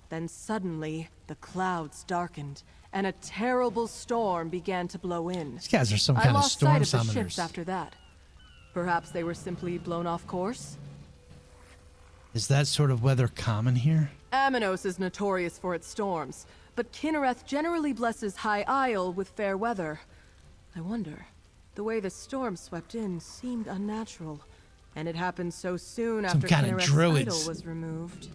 [SPEAKER 13] Then suddenly, the clouds darkened, and a terrible storm began to blow in.
[SPEAKER 1] These guys are some kind of storm
[SPEAKER 13] I lost sight of the
[SPEAKER 1] summoners.
[SPEAKER 13] ships after that. Perhaps they were simply blown off course?
[SPEAKER 1] Is that sort of weather common here?
[SPEAKER 13] Aminos is notorious for its storms, but Kinnereth generally blesses High Isle with fair weather. I wonder, the way the storm swept in seemed unnatural, and it happened so soon after
[SPEAKER 1] kind of
[SPEAKER 13] Kinnereth's
[SPEAKER 1] druids.
[SPEAKER 13] idol was removed.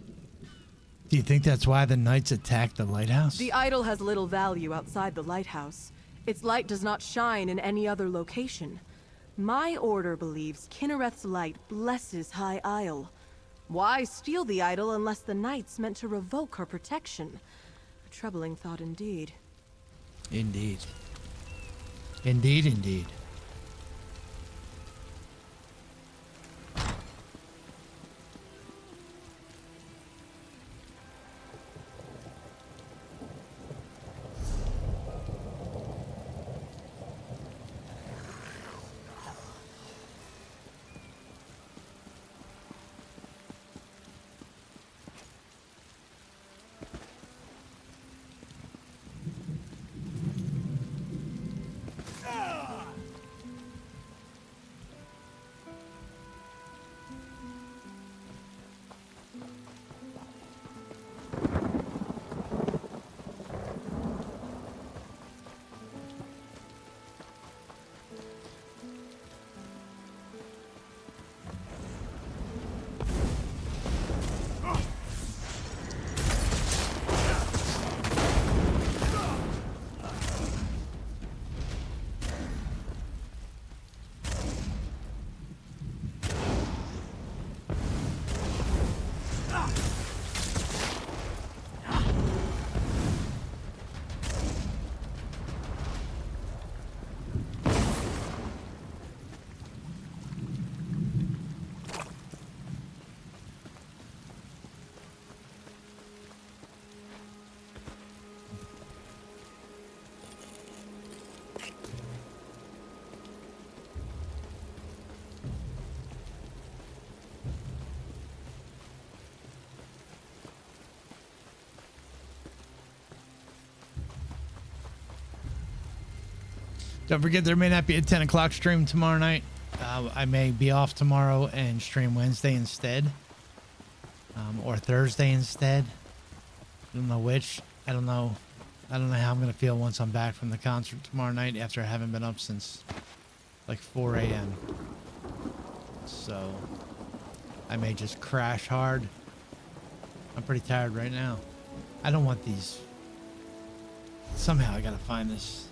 [SPEAKER 1] Do you think that's why the knights attacked the lighthouse?
[SPEAKER 13] The idol has little value outside the lighthouse. Its light does not shine in any other location. My order believes Kinnereth's light blesses High Isle. Why steal the idol unless the knights meant to revoke her protection? A troubling thought indeed.
[SPEAKER 1] Indeed. Indeed, indeed. Don't forget, there may not be a 10 o'clock stream tomorrow night. I may be off tomorrow and stream Wednesday instead. Or Thursday instead. I don't know which. I don't know how I'm going to feel once I'm back from the concert tomorrow night after I haven't been up since like 4 a.m. So I may just crash hard. I'm pretty tired right now. I don't want these. Somehow I got to find this.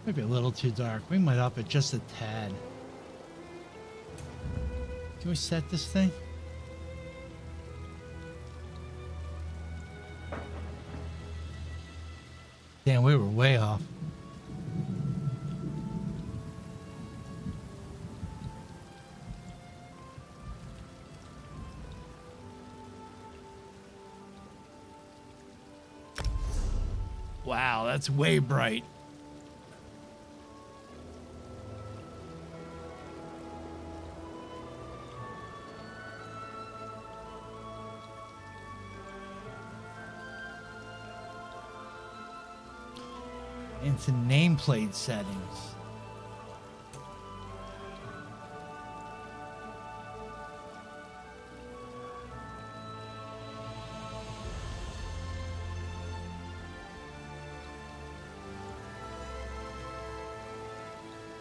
[SPEAKER 1] Maybe a little too dark. We might up it just a tad. Can we set this thing? Damn, we were way off. Wow, that's way bright. Into nameplate settings.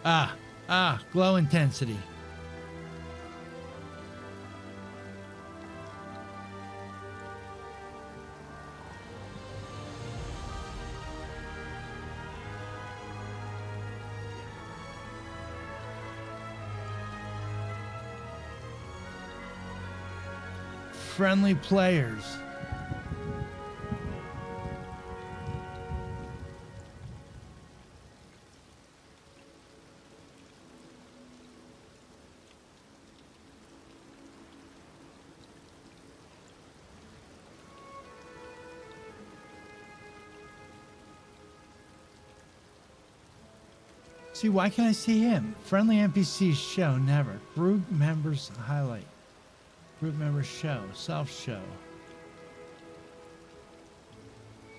[SPEAKER 1] Ah, Ah, glow intensity. Friendly players. See, why can't I see him? Friendly NPCs show, never. Group members highlight. Group members show, self show.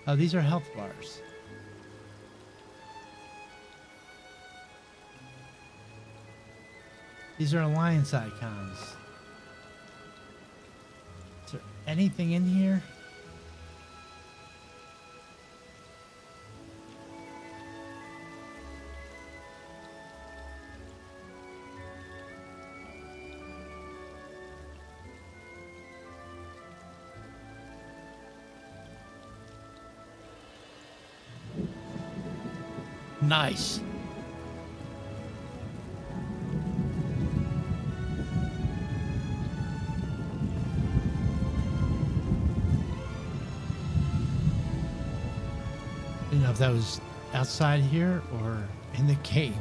[SPEAKER 1] Oh, these are health bars. These are alliance icons. Is there anything in here? Nice. Didn't know if that was outside here or in the game.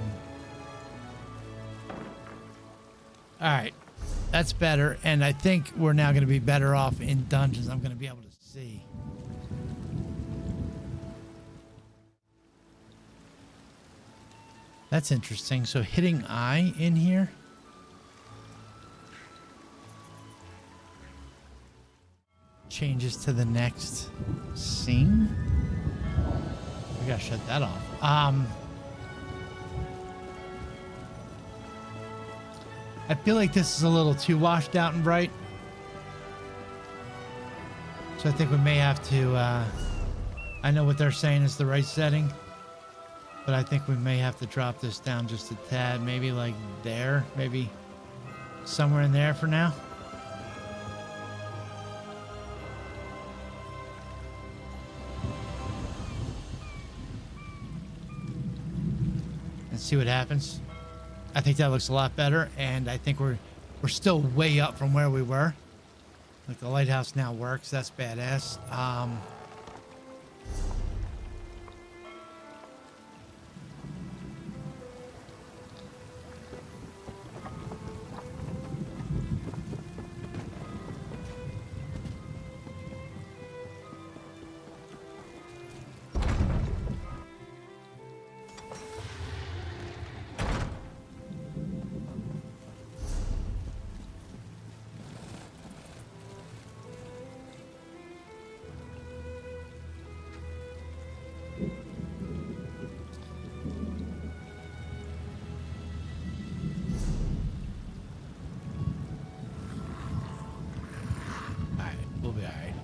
[SPEAKER 1] All right, that's better. And I think we're now going to be better off in dungeons. I'm going to be able to see. That's interesting. So hitting I in here. Changes to the next scene. We gotta shut that off. I feel like this is a little too washed out and bright. So I think we may have to, I know what they're saying is the right setting, but I think we may have to drop this down just a tad, maybe like there, maybe somewhere in there for now. And see what happens. I think that looks a lot better, and I think we're still way up from where we were. Like the lighthouse now works. That's badass. We'll be all right.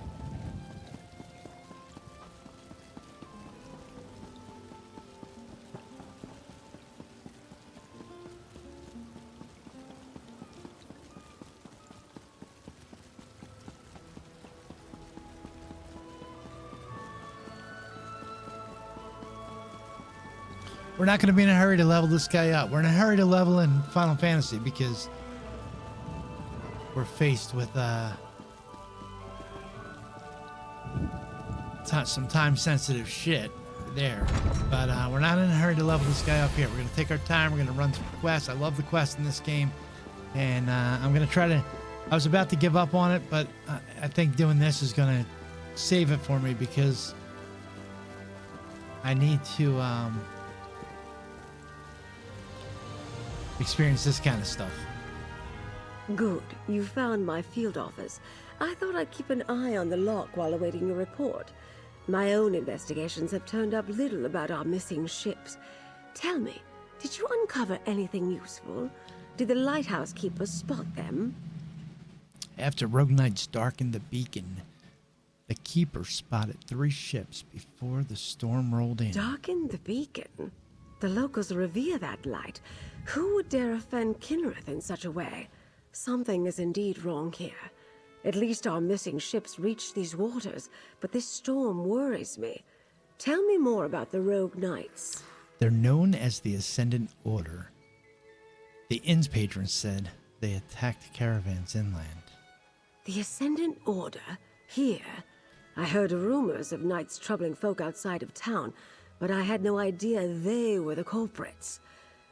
[SPEAKER 1] We're not going to be in a hurry to level this guy up. We're in a hurry to level in Final Fantasy because we're faced with some time-sensitive shit there. But we're not in a hurry to level this guy up here. We're going to take our time. We're going to run through quests. I love the quests in this game. And I'm going to try to... I was about to give up on it, but I think doing this is going to save it for me because I need to experience this kind of stuff.
[SPEAKER 6] Good. You found my field office. I thought I'd keep an eye on the lock while awaiting your report. My own investigations have turned up little about our missing ships. Tell me, did you uncover anything useful? Did the lighthouse keepers spot them?
[SPEAKER 1] After Rogue Knights darkened the beacon, the keeper spotted 3 ships before the storm rolled in.
[SPEAKER 6] Darkened the beacon? The locals revere that light. Who would dare offend Kinnereth in such a way? Something is indeed wrong here. At least our missing ships reached these waters, but this storm worries me. Tell me more about the Rogue Knights.
[SPEAKER 1] They're known as the Ascendant Order. The inn's patron said they attacked caravans inland.
[SPEAKER 6] The Ascendant Order? Here? I heard rumors of knights troubling folk outside of town, but I had no idea they were the culprits.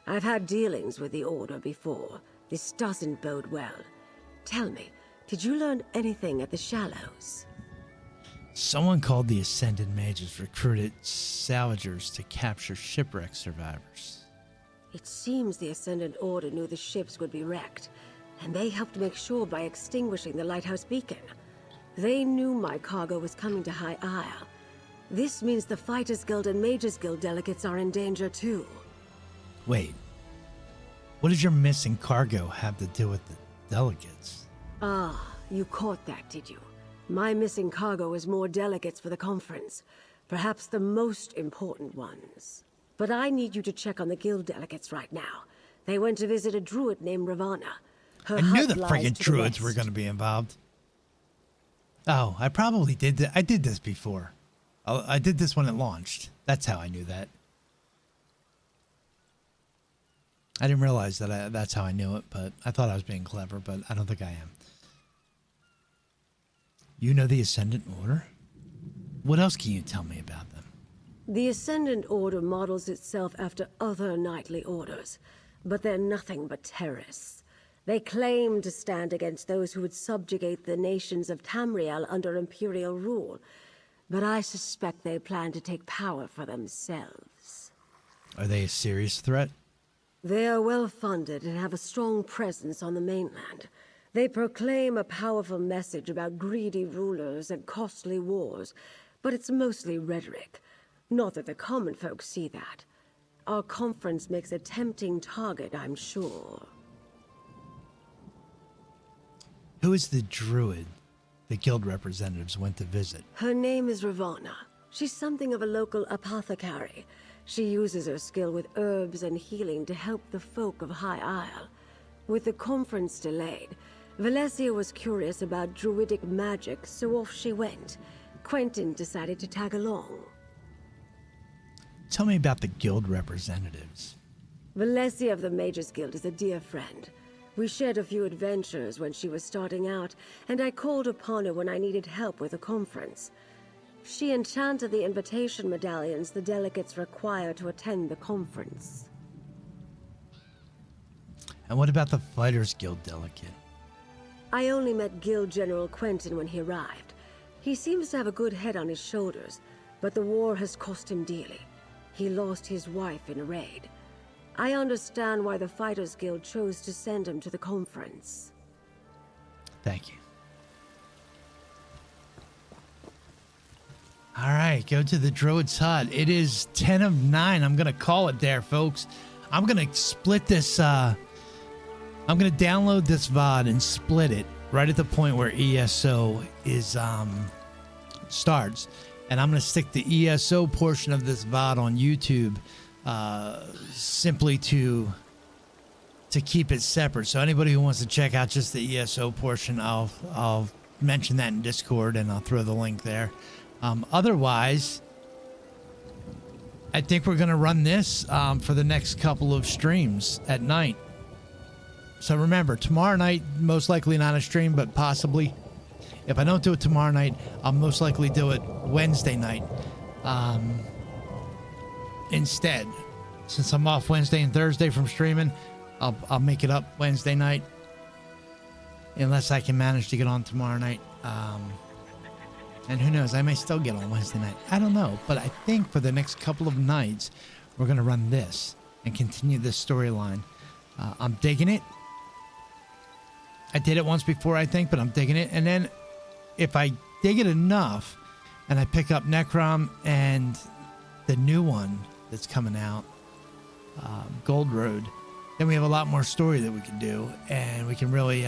[SPEAKER 6] I've had dealings with the Order before. This doesn't bode well. Tell me, did you learn anything at the Shallows?
[SPEAKER 1] Someone called the Ascended Mages recruited salvagers to capture shipwreck survivors.
[SPEAKER 6] It seems the Ascendant Order knew the ships would be wrecked, and they helped make sure by extinguishing the lighthouse beacon. They knew my cargo was coming to High Isle. This means the Fighters Guild and Mages Guild delegates are in danger too.
[SPEAKER 1] Wait, what does your missing cargo have to do with the delegates?
[SPEAKER 6] Ah, you caught that, did you? My missing cargo is more delegates for the conference. Perhaps the most important ones. But I need you to check on the guild delegates right now. They went to visit a druid named Ravana.
[SPEAKER 1] I knew the friggin' druids were going to be involved. Oh, I probably did that. I did this before. I did this when it launched. That's how I knew that. I didn't realize that that's how I knew it, but I thought I was being clever, but I don't think I am. You know the Ascendant Order? What else can you tell me about them?
[SPEAKER 6] The Ascendant Order models itself after other knightly orders, but they're nothing but terrorists. They claim to stand against those who would subjugate the nations of Tamriel under Imperial rule, but I suspect they plan to take power for themselves.
[SPEAKER 1] Are they a serious threat?
[SPEAKER 6] They are well-funded and have a strong presence on the mainland. They proclaim a powerful message about greedy rulers and costly wars, but it's mostly rhetoric. Not that the common folk see that. Our conference makes a tempting target, I'm sure.
[SPEAKER 1] Who is the druid the guild representatives went to visit?
[SPEAKER 6] Her name is Ravana. She's something of a local apothecary. She uses her skill with herbs and healing to help the folk of High Isle. With the conference delayed, Valencia was curious about druidic magic, so off she went. Quentin decided to tag along.
[SPEAKER 1] Tell me about the guild representatives.
[SPEAKER 6] Valencia of the Mages Guild is a dear friend. We shared a few adventures when she was starting out, and I called upon her when I needed help with a conference. She enchanted the invitation medallions the delegates require to attend the conference.
[SPEAKER 1] And what about the Fighters Guild delegate?
[SPEAKER 6] I only met Guild General Quentin when he arrived. He seems to have a good head on his shoulders, but the war has cost him dearly. He lost his wife in a raid. I understand why the Fighters Guild chose to send him to the conference.
[SPEAKER 1] Thank you. All right, go to the Druid's Hut. It is 10 of 9. I'm going to call it there, folks. I'm going to split this. I'm going to download this VOD and split it right at the point where ESO is starts. And I'm going to stick the ESO portion of this VOD on YouTube simply to keep it separate. So anybody who wants to check out just the ESO portion, I'll mention that in Discord and I'll throw the link there. Otherwise, I think we're going to run this for the next couple of streams at night. So remember, tomorrow night, most likely not a stream, but possibly. If I don't do it tomorrow night, I'll most likely do it Wednesday night instead. Since I'm off Wednesday and Thursday from streaming, I'll make it up Wednesday night. Unless I can manage to get on tomorrow night. And who knows, I may still get on Wednesday night. I don't know. But I think for the next couple of nights, we're going to run this and continue this storyline. I'm digging it. I did it once before, I think, but I'm digging it. And then if I dig it enough and I pick up Necrom and the new one that's coming out, Gold Road, then we have a lot more story that we can do. And we can really,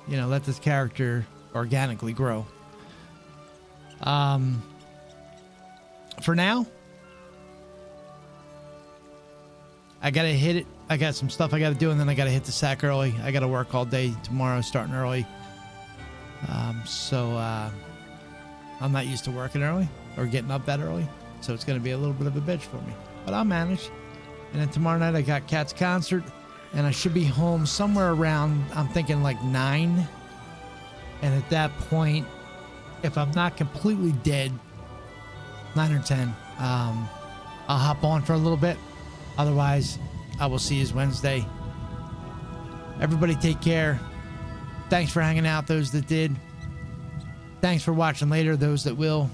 [SPEAKER 1] let this character organically grow. For now, I gotta hit it. I got some stuff I gotta do, and then I gotta hit the sack early. I gotta work all day tomorrow, starting early. So I'm not used to working early or getting up that early, so it's gonna be a little bit of a bitch for me, but I'll manage. And then tomorrow night I got Cat's concert, and I should be home somewhere around, I'm thinking like 9. And at that point, if I'm not completely dead, 9 or 10, I'll hop on for a little bit. Otherwise, I will see you Wednesday. Everybody take care. Thanks for hanging out, those that did. Thanks for watching later, those that will.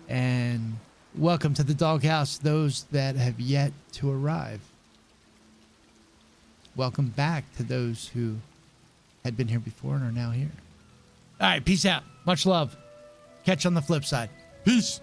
[SPEAKER 1] And welcome to the doghouse, those that have yet to arrive. Welcome back to those who had been here before and are now here. All right, peace out. Much love. Catch you on the flip side. Peace.